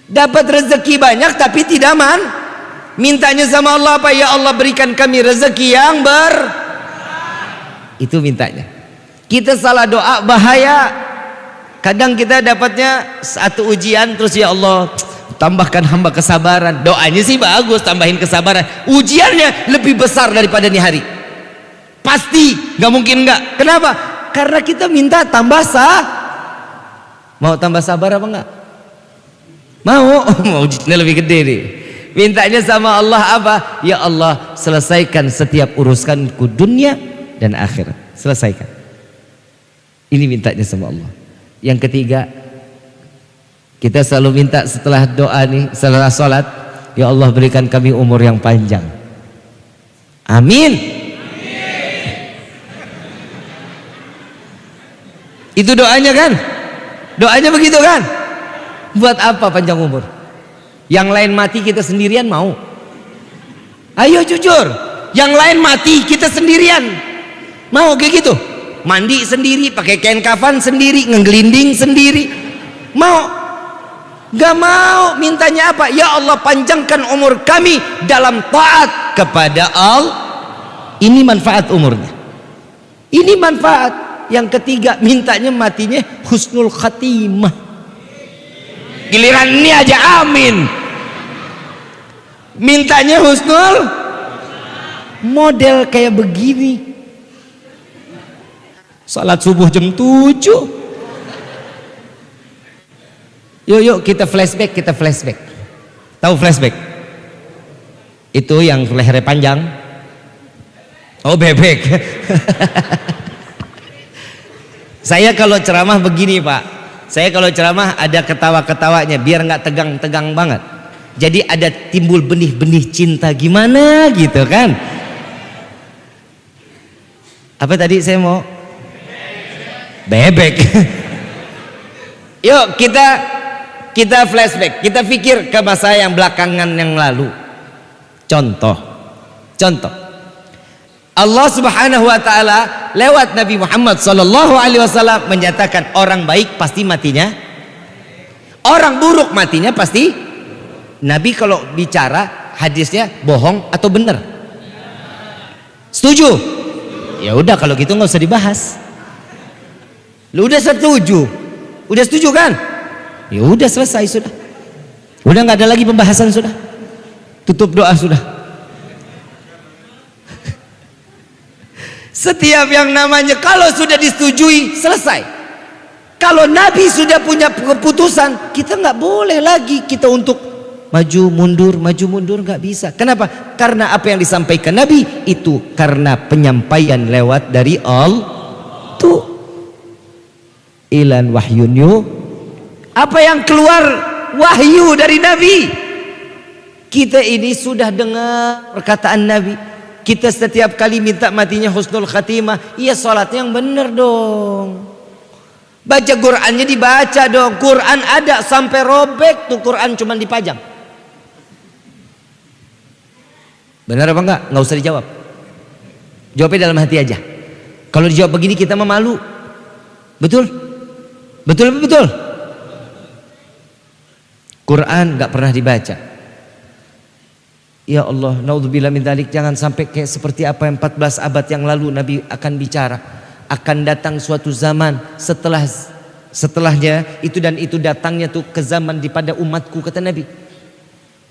Dapat rezeki banyak tapi tidak mintanya sama Allah apa? Ya Allah, berikan kami rezeki yang itu mintanya. Kita salah doa bahaya. Kadang kita dapatnya satu ujian terus, ya Allah tambahkan hamba kesabaran. Doanya sih bagus, tambahin kesabaran. Ujiannya lebih besar daripada nih hari. Pasti, nggak mungkin nggak. Kenapa? Karena kita minta tambah mau tambah sabar apa enggak? Mau ujiannya lebih gede nih. Mintanya sama Allah apa? Ya Allah, selesaikan setiap urusanku dunia dan akhirat. Selesaikan. Ini mintanya sama Allah. Yang ketiga, kita selalu minta setelah doa nih, setelah sholat, ya Allah berikan kami umur yang panjang. Amin. Itu doanya kan? Doanya begitu kan? Buat apa panjang umur? Yang lain mati kita sendirian mau? Ayo jujur, yang lain mati kita sendirian mau kayak gitu? Mandi sendiri, pakai kain kafan sendiri, ngegelinding sendiri, mau? Gak mau. Mintanya apa? Ya Allah, panjangkan umur kami dalam taat kepada Allah. Ini manfaat umurnya. Ini manfaat. Yang ketiga, mintanya matinya husnul khatimah. Giliran ini aja amin. Mintanya husnul, model kayak begini. Salat subuh jam 7. Yuk kita flashback. Tahu flashback? Itu yang lehernya panjang. Oh, bebek. Saya kalau ceramah begini Pak, saya kalau ceramah ada ketawa-ketawanya biar nggak tegang-tegang banget. Jadi ada timbul benih-benih cinta gimana gitu kan. Apa tadi saya mau? Bebek. Yuk kita flashback, kita pikir ke masa yang belakangan yang lalu. Contoh Allah Subhanahu wa taala lewat Nabi Muhammad sallallahu alaihi wasallam menyatakan orang baik pasti matinya, orang buruk matinya pasti. Nabi kalau bicara hadisnya bohong atau benar? Setuju? Ya udah kalau gitu nggak usah dibahas. Lu udah setuju? Udah setuju kan? Ya udah selesai sudah. Udah nggak ada lagi pembahasan sudah. Tutup doa sudah. Setiap yang namanya kalau sudah disetujui selesai. Kalau Nabi sudah punya keputusan, kita nggak boleh lagi kita untuk maju mundur nggak bisa. Kenapa? Karena apa yang disampaikan Nabi itu karena penyampaian lewat dari Allah. Tuh ilan wahyunyu, apa yang keluar wahyu dari Nabi. Kita ini sudah dengar perkataan Nabi. Kita setiap kali minta matinya husnul khatimah, iya sholatnya yang benar dong. Baca Qurannya dibaca dong. Quran ada sampai robek tuh Quran cuman dipajang. Benar apa enggak? Nggak usah dijawab. Jawabnya dalam hati aja. Kalau dijawab begini kita memalu. Betul? Betul apa betul? Quran nggak pernah dibaca. Ya Allah, naudzubillah min dzalik, jangan sampai kayak seperti apa yang 14 abad yang lalu Nabi akan bicara. Akan datang suatu zaman setelahnya itu dan itu datangnya tuh ke zaman di pada umatku, kata Nabi.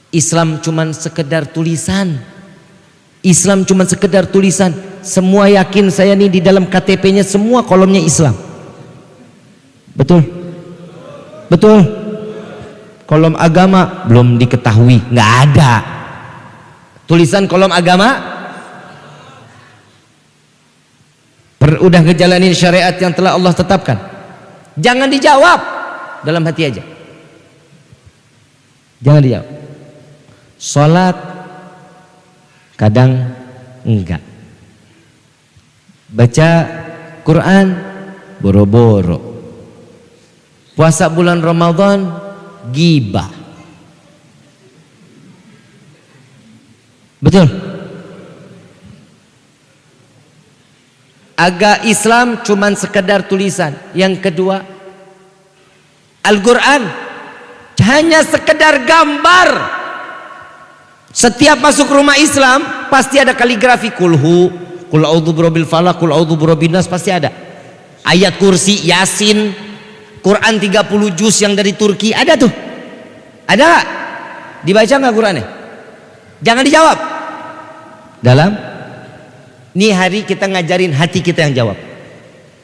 Islam cuman sekedar tulisan. Islam cuman sekedar tulisan. Semua yakin saya nih di dalam KTP-nya semua kolomnya Islam. Betul? Betul? Kolom agama belum diketahui, nggak ada. Tulisan kolom agama udah ngejalanin syariat yang telah Allah tetapkan. Jangan dijawab, dalam hati aja. Jangan dijawab. Sholat kadang enggak. Baca Quran boro-boro. Puasa bulan Ramadan gibah. Betul? Agama Islam cuman sekedar tulisan. Yang kedua, Al-Quran hanya sekedar gambar. Setiap masuk rumah Islam pasti ada kaligrafi. Kulhu, kul a'udzu birabbil falaq, kul a'udzu birabbin nas, pasti ada. Ayat kursi, Yasin, Quran 30 juz yang dari Turki ada tuh. Ada gak? Dibaca gak Qurannya? Jangan dijawab. Dalam ini hari kita ngajarin hati kita yang jawab.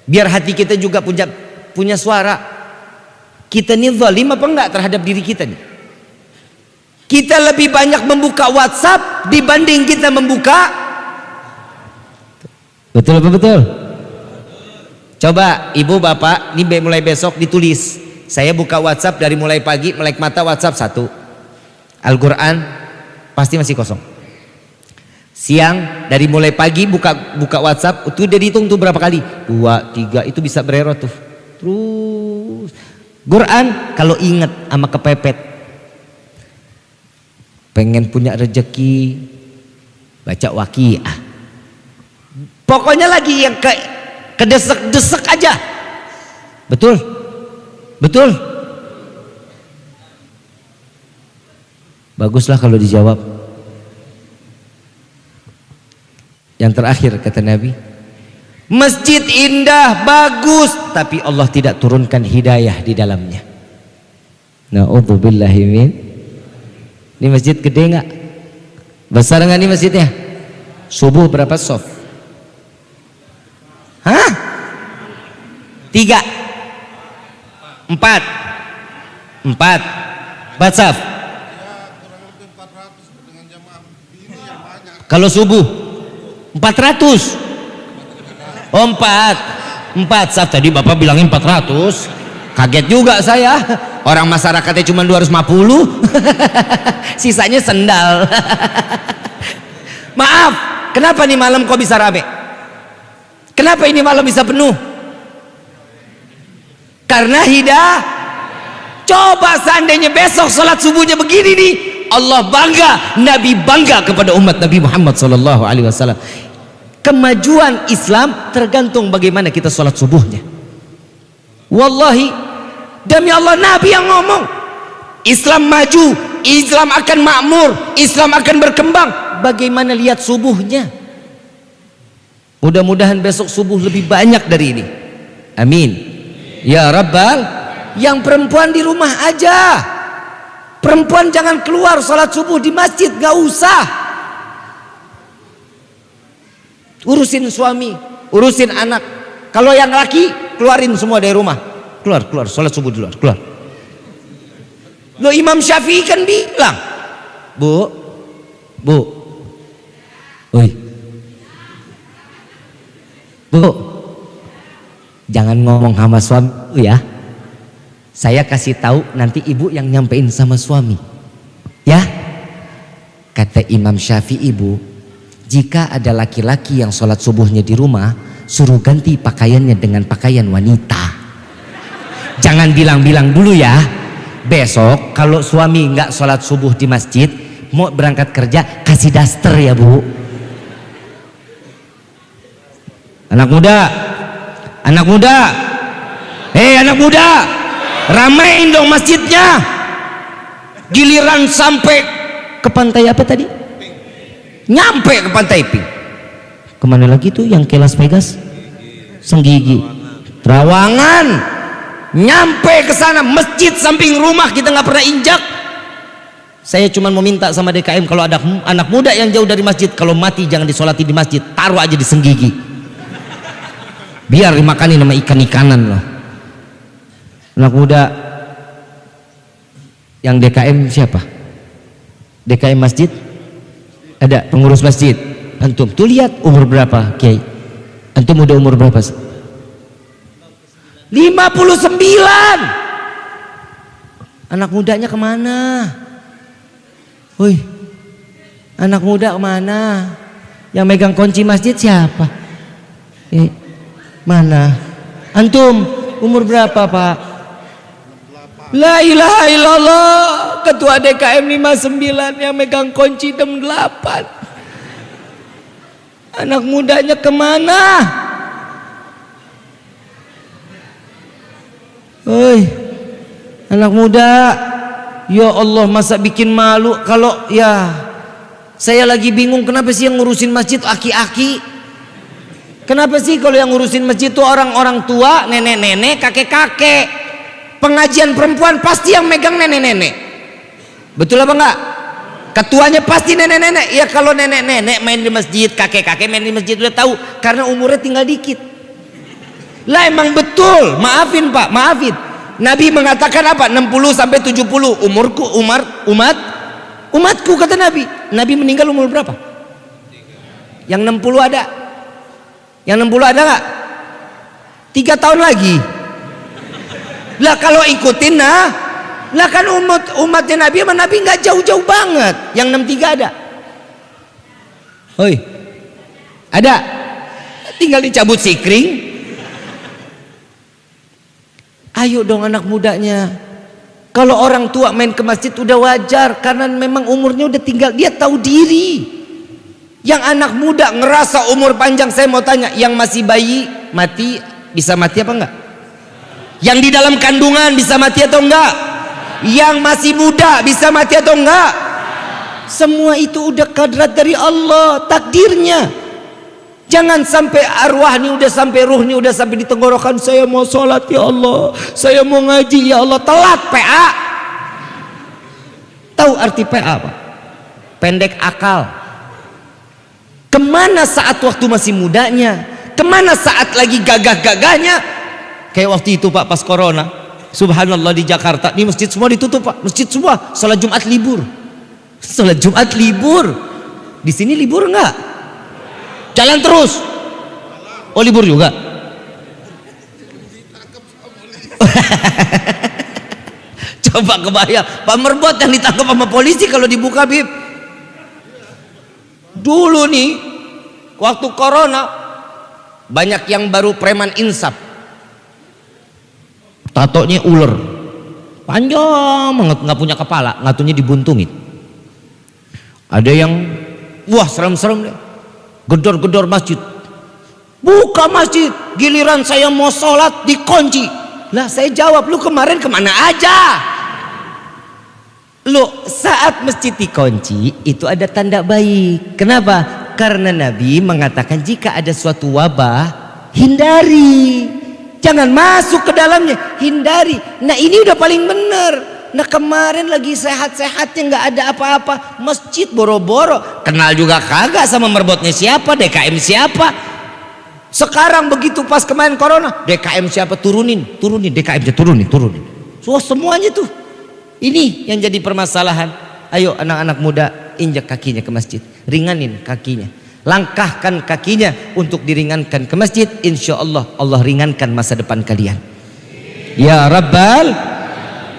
Biar hati kita juga punya suara. Kita ini zalim apa enggak terhadap diri kita nih? Kita lebih banyak membuka WhatsApp dibanding kita membuka. Betul apa betul? Coba ibu bapak, ini mulai besok ditulis. Saya buka WhatsApp dari mulai pagi, melek mata WhatsApp 1. Al-Quran pasti masih kosong. Siang dari mulai pagi buka WhatsApp itu udah dihitung tuh berapa kali, 2, 3, itu bisa bererot tuh. Terus Quran kalau ingat sama kepepet, pengen punya rezeki baca Waqiah. Pokoknya lagi yang kedesek-desek aja. Betul? Betul? Baguslah kalau dijawab. Yang terakhir kata Nabi, masjid indah, bagus, tapi Allah tidak turunkan hidayah di dalamnya. Na'udzubillahi min. Ini masjid gede nggak? Besar nggak nih masjidnya? Subuh berapa sof? Hah? 3 4 saf. Kalau subuh 400. Oh 4 saf, tadi bapak bilangin 400. Kaget juga saya. Orang masyarakatnya cuma 250. Sisanya sendal. Maaf, kenapa nih malam kok bisa rame? Kenapa ini malam bisa penuh? Karena hidayah. Coba seandainya besok salat subuhnya begini nih, Allah bangga, Nabi bangga kepada umat Nabi Muhammad SAW. Kemajuan Islam tergantung bagaimana kita sholat subuhnya. Wallahi, demi Allah, Nabi yang ngomong, Islam maju, Islam akan makmur, Islam akan berkembang. Bagaimana lihat subuhnya? Mudah-mudahan besok subuh lebih banyak dari ini. Amin ya Rabbal. Yang perempuan di rumah aja. Perempuan jangan keluar sholat subuh di masjid, gak usah. Urusin suami, urusin anak. Kalau yang laki keluarin semua dari rumah. keluar, sholat subuh di luar, keluar. Loh, Imam Syafi'i kan bilang, bu, oi, bu, jangan ngomong sama suami ya. Saya kasih tahu nanti ibu yang nyampein sama suami, ya. Kata Imam Syafi'i, bu, jika ada laki-laki yang sholat subuhnya di rumah, suruh ganti pakaiannya dengan pakaian wanita. Jangan bilang-bilang dulu ya. Besok kalau suami nggak sholat subuh di masjid, mau berangkat kerja, kasih daster ya, bu. Anak muda, hei anak muda, ramein dong masjidnya. Giliran sampai ke pantai apa tadi? Nyampe ke pantai Pink. Kemana lagi tuh yang ke Las Vegas? Senggigi, Trawangan. Nyampe ke sana, masjid samping rumah kita nggak pernah injak. Saya cuma mau minta sama DKM, kalau ada anak muda yang jauh dari masjid, kalau mati jangan disolati di masjid, taruh aja di Senggigi. Biar dimakani sama ikan-ikanan loh. Anak muda yang DKM siapa? DKM masjid? Ada pengurus masjid. Antum tuh lihat umur berapa Kiai? Antum udah umur berapa? 59. Anak mudanya kemana? Woi, anak muda kemana? Yang megang kunci masjid siapa? Mana? Antum umur berapa, Pak? La ilaha illallah. Ketua DKM 59 yang megang kunci 68. Anak mudanya kemana? Oi, anak muda, ya Allah, masa bikin malu. Kalau ya, saya lagi bingung kenapa sih yang ngurusin masjid aki-aki? Kenapa sih kalau yang ngurusin masjid itu orang-orang tua, nenek-nenek, kakek-kakek? Pengajian perempuan pasti yang megang nenek-nenek. Betul apa enggak? Ketuanya pasti nenek-nenek. Ya kalau nenek-nenek main di masjid, kakek-kakek main di masjid udah tahu, karena umurnya tinggal dikit. Lah emang betul, maafin Pak, maafin. Nabi mengatakan apa? 60 sampai 70 umatku kata Nabi. Nabi meninggal umur berapa? Yang 60 ada? Yang 60 ada nggak? 3 tahun lagi. Lah kalau ikutin lah kan umatnya Nabi sama Nabi nggak jauh-jauh banget. Yang 63 ada? Hoi, ada? Tinggal dicabut sikring. Ayo dong anak mudanya. Kalau orang tua main ke masjid udah wajar, karena memang umurnya udah tinggal, dia tahu diri. Yang anak muda ngerasa umur panjang, saya mau tanya, yang masih bayi mati, bisa mati apa enggak? Yang di dalam kandungan bisa mati atau enggak? Yang masih muda bisa mati atau enggak? Semua itu udah kadrat dari Allah, takdirnya. Jangan sampai arwah nih udah sampai ruh nih udah sampai di tenggorokan, saya mau sholat ya Allah, saya mau ngaji ya Allah, telat PA. Tahu arti PA apa? Pendek akal. Kemana saat waktu masih mudanya? Kemana saat lagi gagah-gagahnya? Kayak waktu itu Pak, pas corona, subhanallah di Jakarta, di masjid semua ditutup Pak, masjid semua, sholat Jumat libur. Sholat Jumat libur. Di sini libur enggak? Jalan terus. Oh libur juga. Coba kebayang Pak Merbot yang ditangkap sama polisi kalau dibuka bib. Dulu nih waktu corona banyak yang baru preman insaf. Tatonya ular. Panjang banget, nggak punya kepala, ngatunya dibuntungin. Ada yang wah serem-serem deh. Gedor-gedor masjid, buka masjid, giliran saya mau sholat dikunci. Lah saya jawab, lu kemarin kemana aja? Lu saat masjid dikunci itu ada tanda baik. Kenapa? Karena Nabi mengatakan jika ada suatu wabah, hindari, jangan masuk ke dalamnya, hindari. Nah ini udah paling benar. Nah kemarin lagi sehat-sehatnya nggak ada apa-apa, masjid boro-boro, kenal juga kagak sama merbotnya siapa, DKM siapa. Sekarang begitu pas kemarin corona, DKM siapa turunin, DKM-nya turunin. So, semuanya tuh. Ini yang jadi permasalahan. Ayo anak-anak muda, injak kakinya ke masjid, ringanin kakinya, langkahkan kakinya untuk diringankan ke masjid. Insya Allah, Allah ringankan masa depan kalian. Ya Rabbal,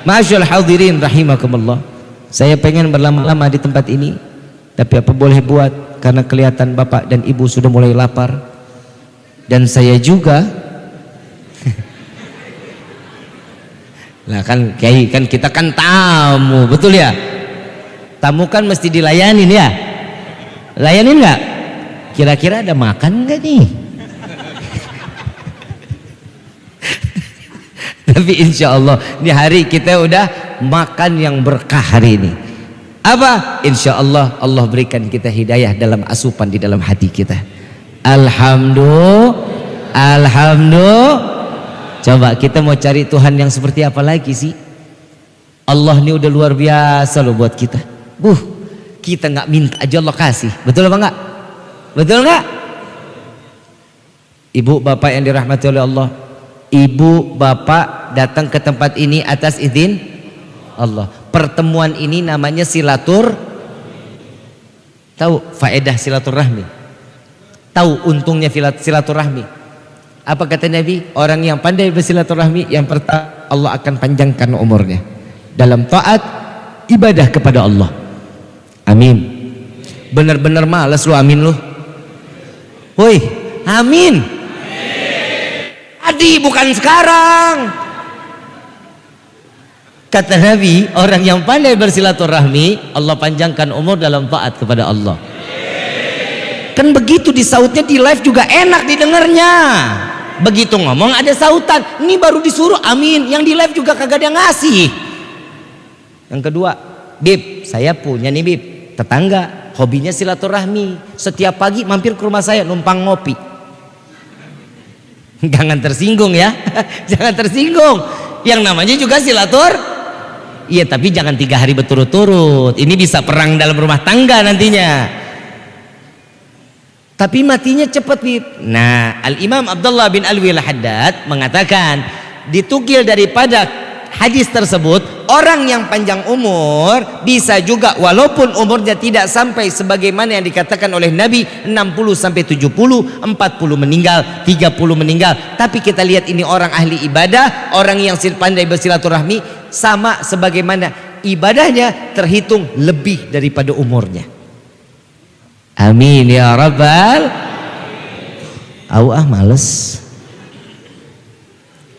ma'asyal hadirin rahimakumullah. Saya pengen berlama-lama di tempat ini, tapi apa boleh buat, karena kelihatan bapak dan ibu sudah mulai lapar. Dan saya juga lah kan Kiai, kan kita kan tamu, betul ya? Tamu kan mesti dilayanin ya. Layanin nggak? Kira-kira ada makan nggak nih? Tapi insya Allah di hari kita udah makan yang berkah hari ini. Apa? Insya Allah Allah berikan kita hidayah dalam asupan di dalam hati kita. Alhamdulillah. Coba kita mau cari Tuhan yang seperti apa lagi sih? Allah ini udah luar biasa loh buat kita. Kita nggak minta aja Allah kasih. Betul apa enggak? Betul nggak? Ibu bapak yang dirahmati oleh Allah, ibu bapak datang ke tempat ini atas izin Allah. Pertemuan ini namanya silatur. Tahu faedah silaturahmi? Tahu untungnya silaturahmi? Apa kata Nabi? Orang yang pandai bersilaturahmi, yang pertama Allah akan panjangkan umurnya dalam taat ibadah kepada Allah. Amin. Benar-benar malas lu amin lu. Woi, amin. Adi bukan sekarang. Kata Nabi, orang yang pandai bersilaturahmi, Allah panjangkan umur dalam taat kepada Allah. Kan begitu disautnya di live juga enak didengarnya. Begitu ngomong ada sautan, ini baru disuruh amin, yang di live juga kagak ada ngasih. Yang kedua, Bib, saya punya nih Bib, tetangga, hobinya silaturahmi. Setiap pagi mampir ke rumah saya numpang ngopi. Jangan tersinggung ya. Jangan tersinggung. Yang namanya juga silatur. Iya, tapi jangan 3 hari berturut-turut. Ini bisa perang dalam rumah tangga nantinya. Tapi matinya cepat, Bib. Nah, Al-Imam Abdullah bin Alwi Al-Haddad mengatakan, ditukil daripada hadis tersebut, orang yang panjang umur bisa juga walaupun umurnya tidak sampai sebagaimana yang dikatakan oleh Nabi 60 sampai 70, 40 meninggal, 30 meninggal. Tapi kita lihat ini orang ahli ibadah, orang yang pandai bersilaturahmi, sama sebagaimana ibadahnya terhitung lebih daripada umurnya. Amin ya Rabbal. Males.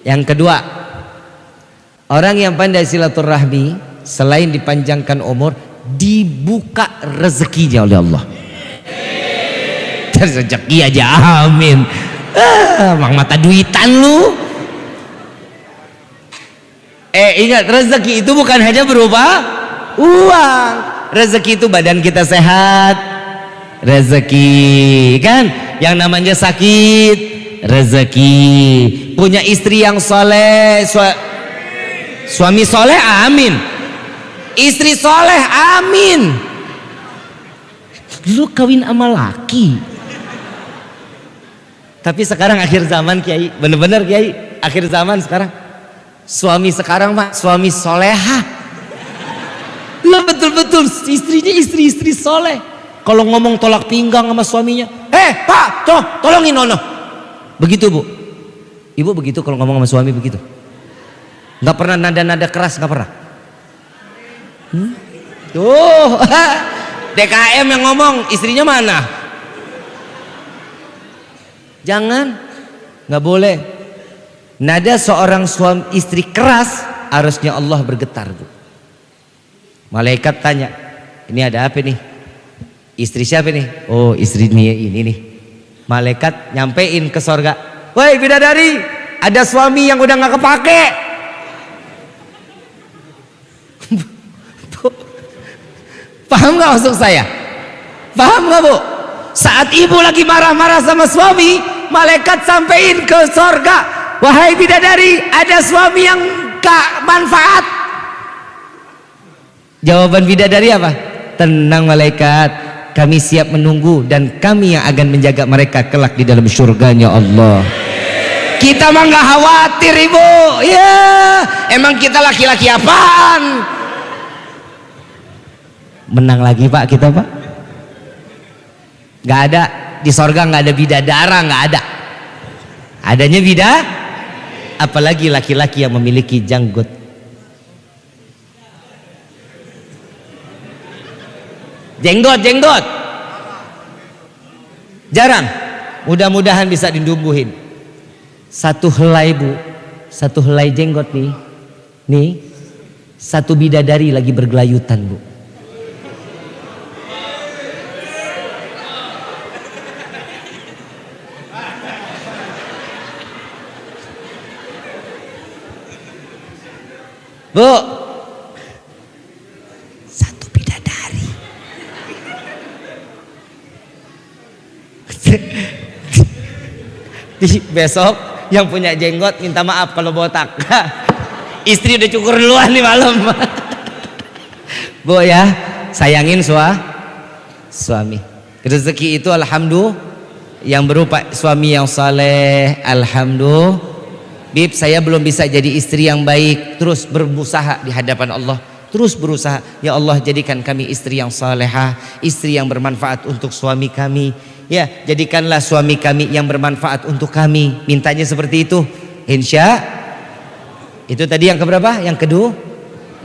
Yang kedua, orang yang pandai silaturahmi selain dipanjangkan umur, dibuka rezekinya oleh Allah. Rezeki aja amin. Mang mata duitan lu. Ingat, rezeki itu bukan hanya berupa uang. Rezeki itu badan kita sehat. Rezeki kan, yang namanya sakit rezeki, punya istri yang soleh, suami soleh amin, istri soleh amin. Lu kawin sama laki. Tapi sekarang akhir zaman Kiai, bener-bener Kiai, akhir zaman sekarang suami sekarang Pak, suami soleha. Lah betul-betul istrinya istri soleh. Kalau ngomong tolak pinggang sama suaminya, Pak, tolongin Nono. Begitu Bu. Ibu begitu kalau ngomong sama suami begitu? Nggak pernah nada-nada keras, nggak pernah. Tuh, DKM yang ngomong, istrinya mana? Jangan, nggak boleh. Nada seorang suami istri keras, harusnya Allah bergetar Bu. Malaikat tanya, ini ada apa nih? Istri siapa nih? Oh, istri ini nih. Malaikat nyampein ke sorga, woi bidadari, ada suami yang udah nggak kepake. Paham nggak maksud saya? Paham nggak Bu? Saat ibu lagi marah-marah sama suami, malaikat sampein ke sorga, wahai bidadari, ada suami yang gak manfaat. Jawaban bidadari apa? Tenang malaikat, kami siap menunggu dan kami yang akan menjaga mereka kelak di dalam surganya Allah. Kita mah nggak khawatir ibu, ya emang kita laki-laki apaan? Menang lagi pak kita pak. Nggak ada di sorga, nggak ada bidadara, nggak ada. Adanya apalagi laki-laki yang memiliki janggut. Jenggot jarang, mudah-mudahan bisa ditumbuhin. Satu helai bu, satu helai jenggot nih satu bidadari lagi bergelayutan bu. Bu, satu bidadari. Besok yang punya jenggot minta maaf kalau botak. Istri udah cukur duluan nih malam. Bu ya, sayangin suami. Rezeki itu alhamdulillah yang berupa suami yang saleh, alhamdulillah. Bib, saya belum bisa jadi istri yang baik. Terus berusaha di hadapan Allah. Terus berusaha. Ya Allah, jadikan kami istri yang salehah, istri yang bermanfaat untuk suami kami. Ya, jadikanlah suami kami yang bermanfaat untuk kami. Mintanya seperti itu. Insya. Itu tadi yang keberapa? Yang kedua.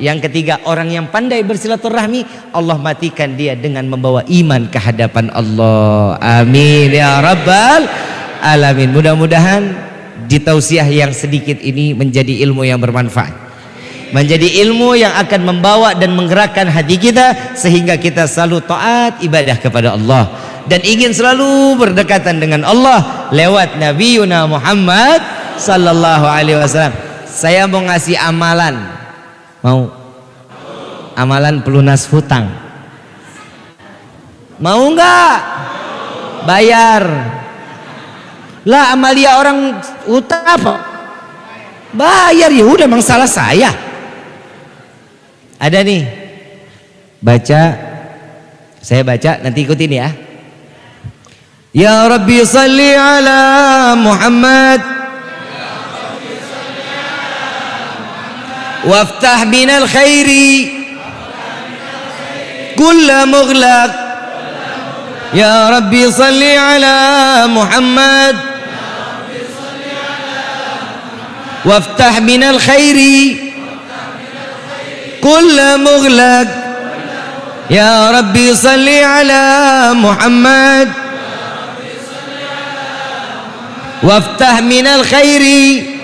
Yang ketiga, orang yang pandai bersilaturahmi, Allah matikan dia dengan membawa iman ke hadapan Allah. Amin ya rabbal alamin. Mudah-mudahan di tausiah yang sedikit ini menjadi ilmu yang bermanfaat, menjadi ilmu yang akan membawa dan menggerakkan hati kita sehingga kita selalu taat ibadah kepada Allah dan ingin selalu berdekatan dengan Allah lewat Nabi Muhammad sallallahu alaihi wasallam. Saya mau ngasih amalan, mau amalan pelunas hutang, mau nggak? Bayar lah, amalia orang utang apa? Bayar, ya udah, emang salah saya. Ada nih, baca, saya baca, nanti ikutin ya. Ya Rabbi salli ala Muhammad, waftah binal khairi kulla mughlaq. Ya Rabbi salli ala Muhammad, waftah minal khairi kulla mughlaq. Ya Rabbi salli ala Muhammad, waftah minal khairi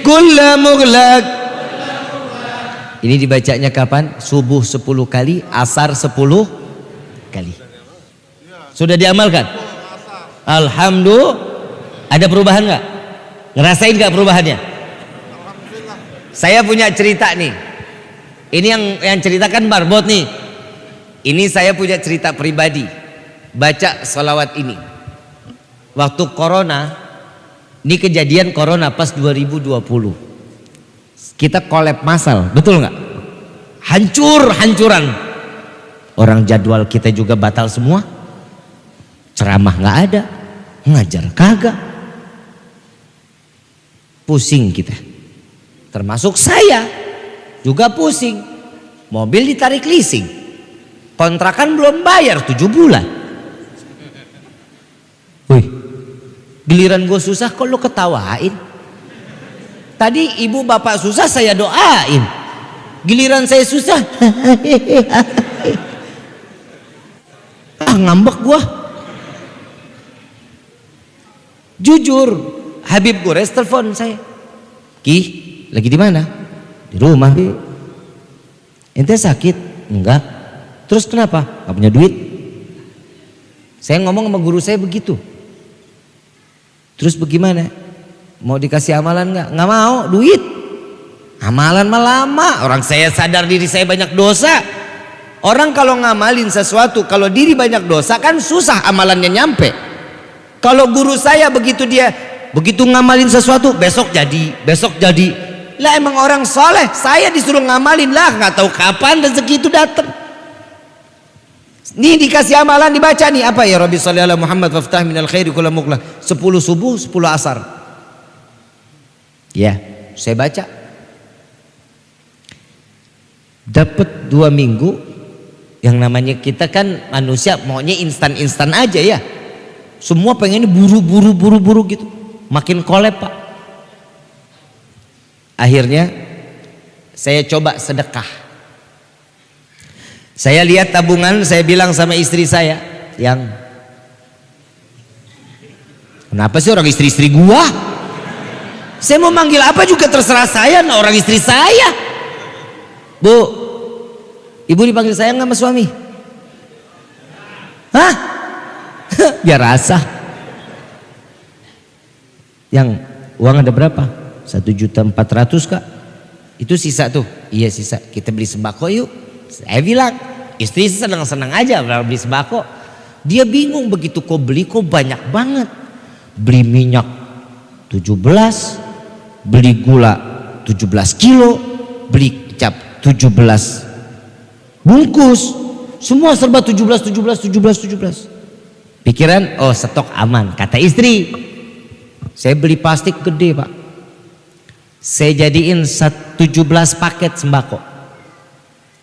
kulla mughlaq. Ini dibacanya kapan? Subuh 10 kali, asar 10 kali. Sudah diamalkan? Alhamdulillah. Ada perubahan nggak? Ngerasain nggak perubahannya? Saya punya cerita nih. Ini yang ceritakan Marbot nih. Ini saya punya cerita pribadi. Baca sholawat ini. Waktu corona, ini kejadian corona pas 2020. Kita collab massal, betul nggak? Hancuran. Orang jadwal kita juga batal semua. Ceramah nggak ada, ngajar kagak. Pusing kita. Termasuk saya juga pusing. Mobil ditarik leasing, kontrakan belum bayar 7 bulan. Wih, giliran gue susah kok lo ketawain. Tadi ibu bapak susah saya doain, giliran saya susah ngambek gue. Jujur, Habib Gores telepon saya, Ki, lagi di mana? Di rumah. Ente sakit? Enggak. Terus kenapa? Gak punya duit. Saya ngomong sama guru saya begitu. Terus bagaimana? Mau dikasih amalan nggak? Nggak mau, duit. Amalan mah lama. Orang saya sadar diri saya banyak dosa. Orang kalau ngamalin sesuatu, kalau diri banyak dosa kan susah amalannya nyampe. Kalau guru saya begitu, dia begitu ngamalin sesuatu, besok jadi. Lah emang orang soleh, saya disuruh ngamalin lah, nggak tahu kapan rezeki itu datang. Nih dikasih amalan, dibaca nih apa ya, Rabbi sholli ala Muhammad waftah minal khairi kulla muqlah, 10 subuh 10 asar. Ya, saya baca. Dapat 2 minggu. Yang namanya kita kan manusia maunya instan-instan aja ya. Semua pengennya buru-buru gitu. Makin kolep Pak. Akhirnya saya coba sedekah. Saya lihat tabungan, saya bilang sama istri saya, yang kenapa sih orang istri-istri gua? Saya mau manggil apa juga terserah saya, nah orang istri saya. Bu, ibu dipanggil sayang nggak sama suami? Hah? Biar rasa. Yang uang ada berapa? 1.400.000 Kak. Itu sisa tuh. Iya sisa. Kita beli sembako yuk. Saya bilang, istri senang-senang aja beli sembako. Dia bingung, begitu kok beli kok banyak banget. Beli minyak 17, beli gula 17 kilo, beli kecap 17 bungkus, semua serba 17. Pikiran, oh stok aman, kata istri. Saya beli plastik gede Pak, saya jadiin 17 paket sembako.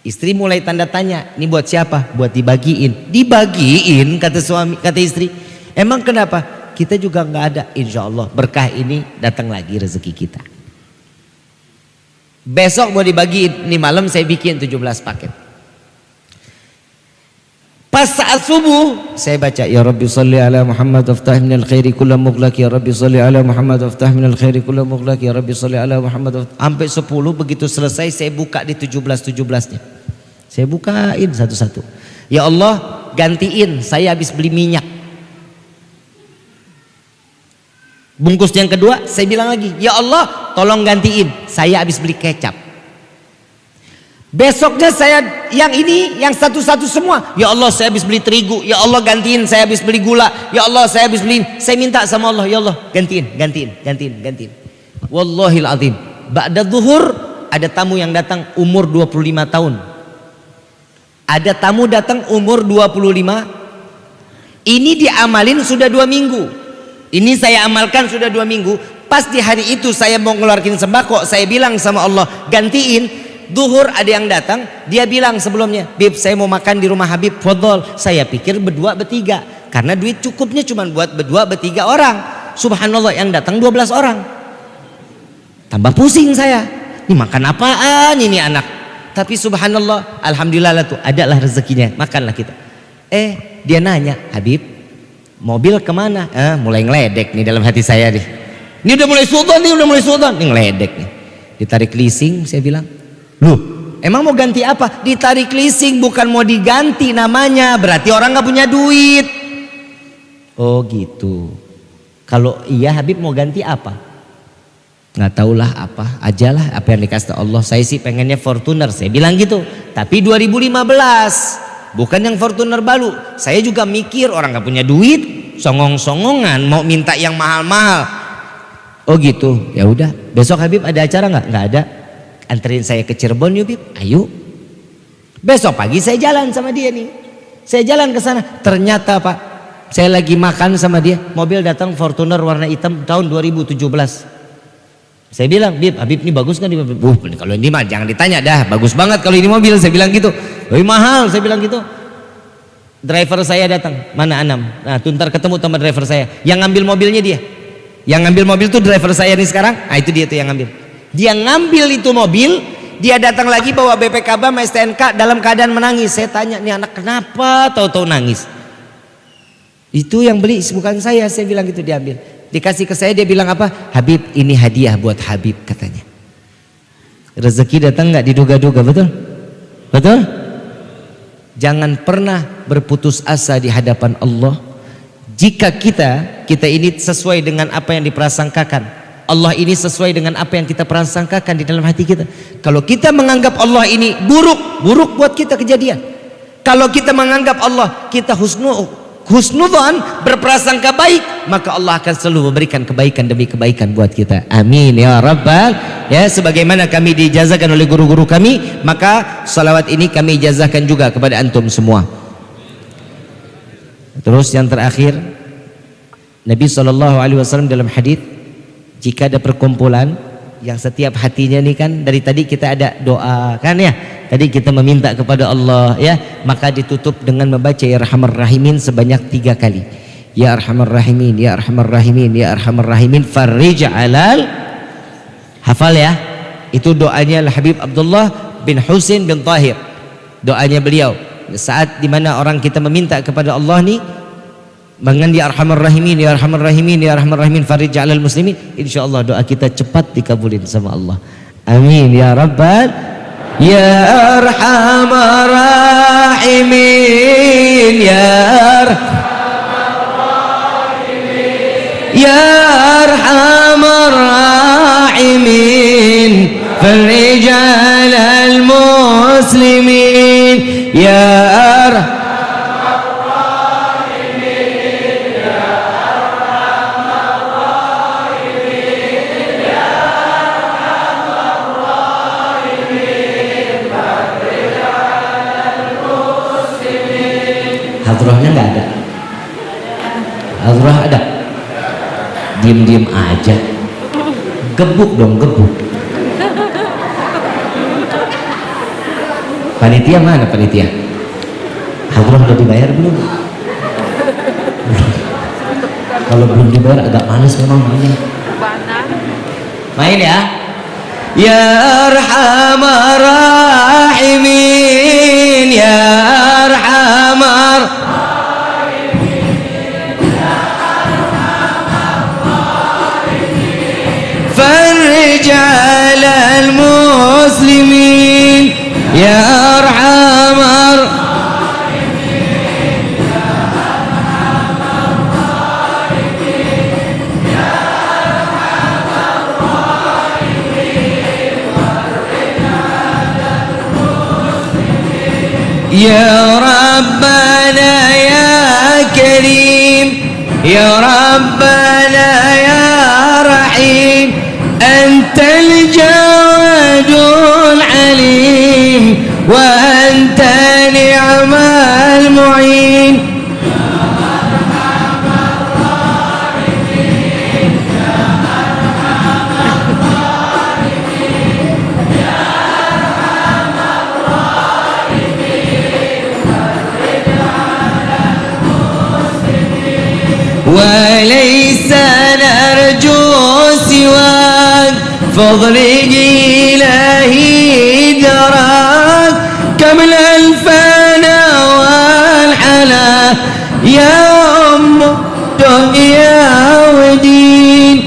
Istri mulai tanda tanya, ini buat siapa? Buat dibagiin. Dibagiin kata suami, kata istri. Emang kenapa? Kita juga nggak ada. Insya Allah berkah ini datang lagi rezeki kita. Besok mau dibagiin, ini malam saya bikin 17 paket. Pas saat subuh saya baca, ya Rabbi sholli ala Muhammad waftah minal khairi kulla mughlaq, ya Rabbi sholli ala Muhammad waftah minal khairi kulla mughlaq, ya Rabbi sholli ala Muhammad. Sampai 10, begitu selesai saya buka di 17-17-nya. Saya bukain satu-satu. Ya Allah, gantiin, saya habis beli minyak. Bungkus yang kedua saya bilang lagi, ya Allah tolong gantiin, saya habis beli kecap. Besoknya saya yang ini, yang satu-satu semua. Ya Allah saya habis beli terigu, ya Allah gantiin, saya habis beli gula, ya Allah saya habis beli. Saya minta sama Allah, ya Allah gantiin. Wallahil azim, ba'da zuhur ada tamu yang datang umur 25 tahun. Ada tamu datang umur 25. Ini diamalin sudah 2 minggu. Ini saya amalkan sudah 2 minggu. Pas di hari itu saya mau ngeluarin sembako, saya bilang sama Allah gantiin. Duhur ada yang datang, dia bilang sebelumnya, Bib saya mau makan di rumah Habib, fadhol. Saya pikir berdua bertiga, karena duit cukupnya cuma buat berdua bertiga orang. Subhanallah yang datang 12 orang. Tambah pusing saya, ini makan apaan ini anak. Tapi subhanallah, alhamdulillah lah tuh, adalah rezekinya, makanlah kita. Dia nanya, Habib mobil kemana? Mulai ngeledek nih dalam hati saya nih. Ini udah mulai sultan nih, ngeledek nih. Ditarik leasing, saya bilang, loh emang mau ganti apa? Ditarik leasing, bukan mau diganti namanya, berarti orang nggak punya duit. Oh gitu. Kalau iya Habib mau ganti apa? Nggak tahulah apa ajalah, apa yang dikasih Allah. Saya sih pengennya Fortuner, saya bilang gitu. Tapi 2015, bukan yang Fortuner baru. Saya juga mikir orang nggak punya duit, songong-songongan mau minta yang mahal-mahal. Oh gitu, ya udah. Besok Habib ada acara nggak? Nggak ada. Anterin saya ke Cirebon yuk Bib, ayo. Besok pagi saya jalan sama dia nih. Saya jalan ke sana, ternyata Pak, saya lagi makan sama dia, mobil datang Fortuner warna hitam tahun 2017. Saya bilang, Bib, Habib ini bagus kan? Kalau ini mah jangan ditanya dah, bagus banget kalau ini mobil, saya bilang gitu. Lebih mahal, saya bilang gitu. Driver saya datang, mana Anam? Nah, tuntar ketemu sama driver saya. Yang ngambil mobilnya dia. Yang ngambil mobil tuh driver saya nih sekarang. Nah, itu dia tuh yang ngambil. Dia ngambil itu mobil, dia datang lagi bawa BPKB sama STNK dalam keadaan menangis. Saya tanya, nih anak kenapa tahu-tahu nangis? Itu yang beli bukan saya bilang gitu. Diambil, dikasih ke saya, dia bilang apa? Habib ini hadiah buat Habib katanya. Rezeki datang nggak diduga-duga, betul? Betul? Jangan pernah berputus asa di hadapan Allah. Jika kita ini sesuai dengan apa yang diprasangkakan, Allah ini sesuai dengan apa yang kita prasangkakan di dalam hati kita. Kalau kita menganggap Allah ini buruk buat kita kejadian. Kalau kita menganggap Allah kita husnudzon, berprasangka baik, maka Allah akan selalu memberikan kebaikan demi kebaikan buat kita. Amin ya rabbal. Ya, sebagaimana kami dijazakan oleh guru-guru kami, maka salawat ini kami ijazahkan juga kepada antum semua. Terus yang terakhir, Nabi SAW dalam hadis, jika ada perkumpulan yang setiap hatinya nih kan, dari tadi kita ada doa kan ya, tadi kita meminta kepada Allah ya, maka ditutup dengan membaca ya Arhamar Rahimin sebanyak 3 kali. Ya Arhamar Rahimin, ya Arhamar Rahimin, ya Arhamar Rahimin, farij alal, hafal ya, itu doanya Habib Abdullah bin Husain bin Tahir, doanya beliau saat dimana orang kita meminta kepada Allah nih dengan ya Arhamar Rahimin, ya Arhamar Rahimin, ya Arhamar Rahimin, farij alal muslimin, insyaallah doa kita cepat dikabulin sama Allah. Amin ya rabbal ya Arhamar Rahimin, ya Arhamar Rahimin, farij alal muslimin, ya Arhamar Hadrohnya nggak ada. Hadroh ada. Diem-diem aja. Gebuk dong, gebuk. Panitia mana panitia? Hadroh udah dibayar belum? Kalau belum dibayar agak manis memang mainnya. Main ya. Ya Arhamar Rahimin, ya Arhamar farij alal muslimin, ya Arhamar يا ربنا يا كريم، يا ربنا يا رحيم، أنت الجواد العليم وأنت نعم المعين. وليس نرجو سواك، فضل إلهي دراك كمل الفنا والحلا، يا أم الدنيا ودين.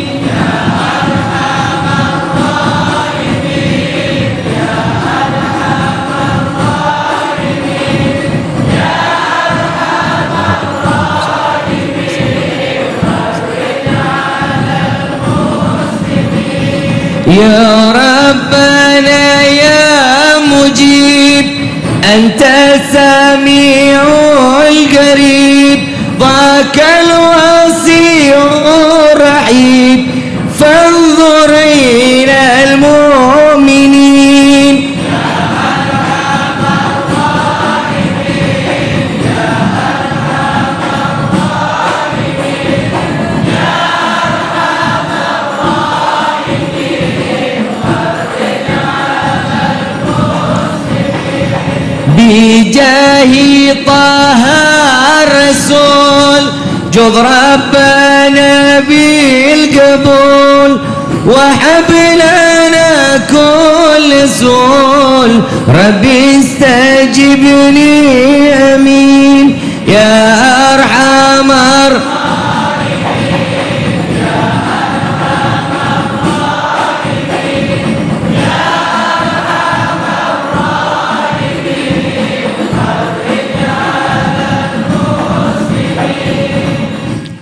يا ربنا يا مجيب، أنت السميع القريب، ذاك الوصي الرحيم، فانظر إلى المؤمنين. بجاه طه الرسول جد ربنا بالقبول، وحب لنا كل سول، ربي استجب لي امين يا ارحم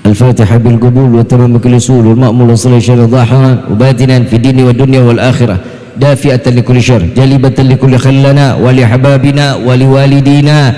الفاتحة بالقبول وتمام كل سول، والمأمول وصل شر ظاهرا وباطنا في الدين والدنيا والآخرة، دافئة لكل شر، جالبة لكل خلنا ولحبابنا ولوالدينا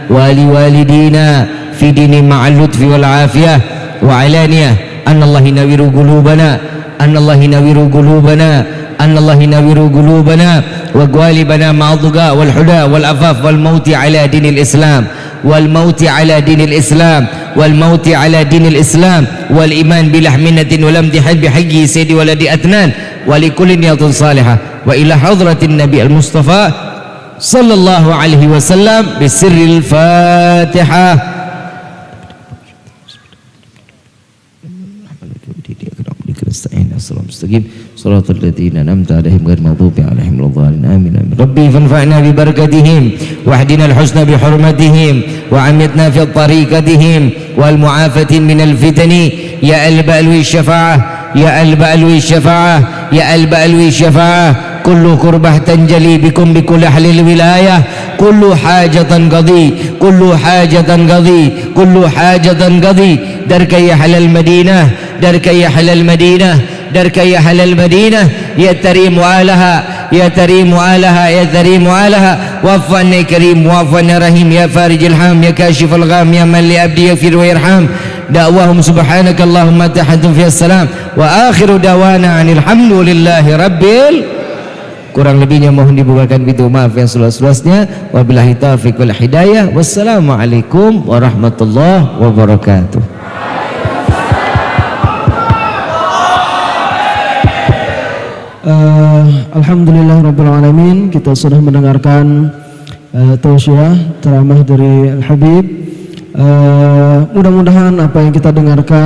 ولوالدينا في دين مع اللطف والعافية وعلانية، أن الله ينور قلوبنا، أن الله ينور قلوبنا، أن الله ينور قلوبنا وقوالبنا مع الضقاء والحدى والعفاف والموت على دين الإسلام، wal mauti ala dinil Islam wal mauti ala dinil Islam wal iman bilah minnatin walam tihad bihaqi sayyidi waladi atnan wa likullin niyatun salihah wa ila hadratin nabi al-mustafa sallallahu alaihi wasallam bisirril fatihah. صراط الذين أنعمت عليهم غير المغضوب عليهم ولا الضالين آمين آمين. ربي فانفعنا ببركتهم واهدنا الحسنى بحرمتهم وعمتنا في طريقتهم والمعافاة من الفتن يا البألوي الشفاعة يا البألوي الشفاعة يا البألوي الشفاعة. كل كربة تنجلي بكم بكل أهل الولاية كل حاجة قضي كل حاجة قضي كل حاجة قضي درك يا أهل المدينة درك يا أهل المدينة درك يا أهل المدينة يا تريم آلها يا تريم آلها يا تريم آلها وعفو عنا كريم وعفو عنا رحيم يا فارج الحام يا كاشف الغام يا من لعبدي يغفر ويرحم. دعواهم سبحانك اللهم تحدث في السلام وآخر دعوانا عن الحمد لله رب. Kurang lebihnya mohon dibukakan pintu maaf yang seluas-luasnya. Wabillahi taufiq wal hidayah. Wassalamualaikum warahmatullahi wabarakatuh. Alhamdulillahirrabbilalamin. Kita sudah mendengarkan tausiah ceramah dari Al-Habib. Mudah-mudahan apa yang kita dengarkan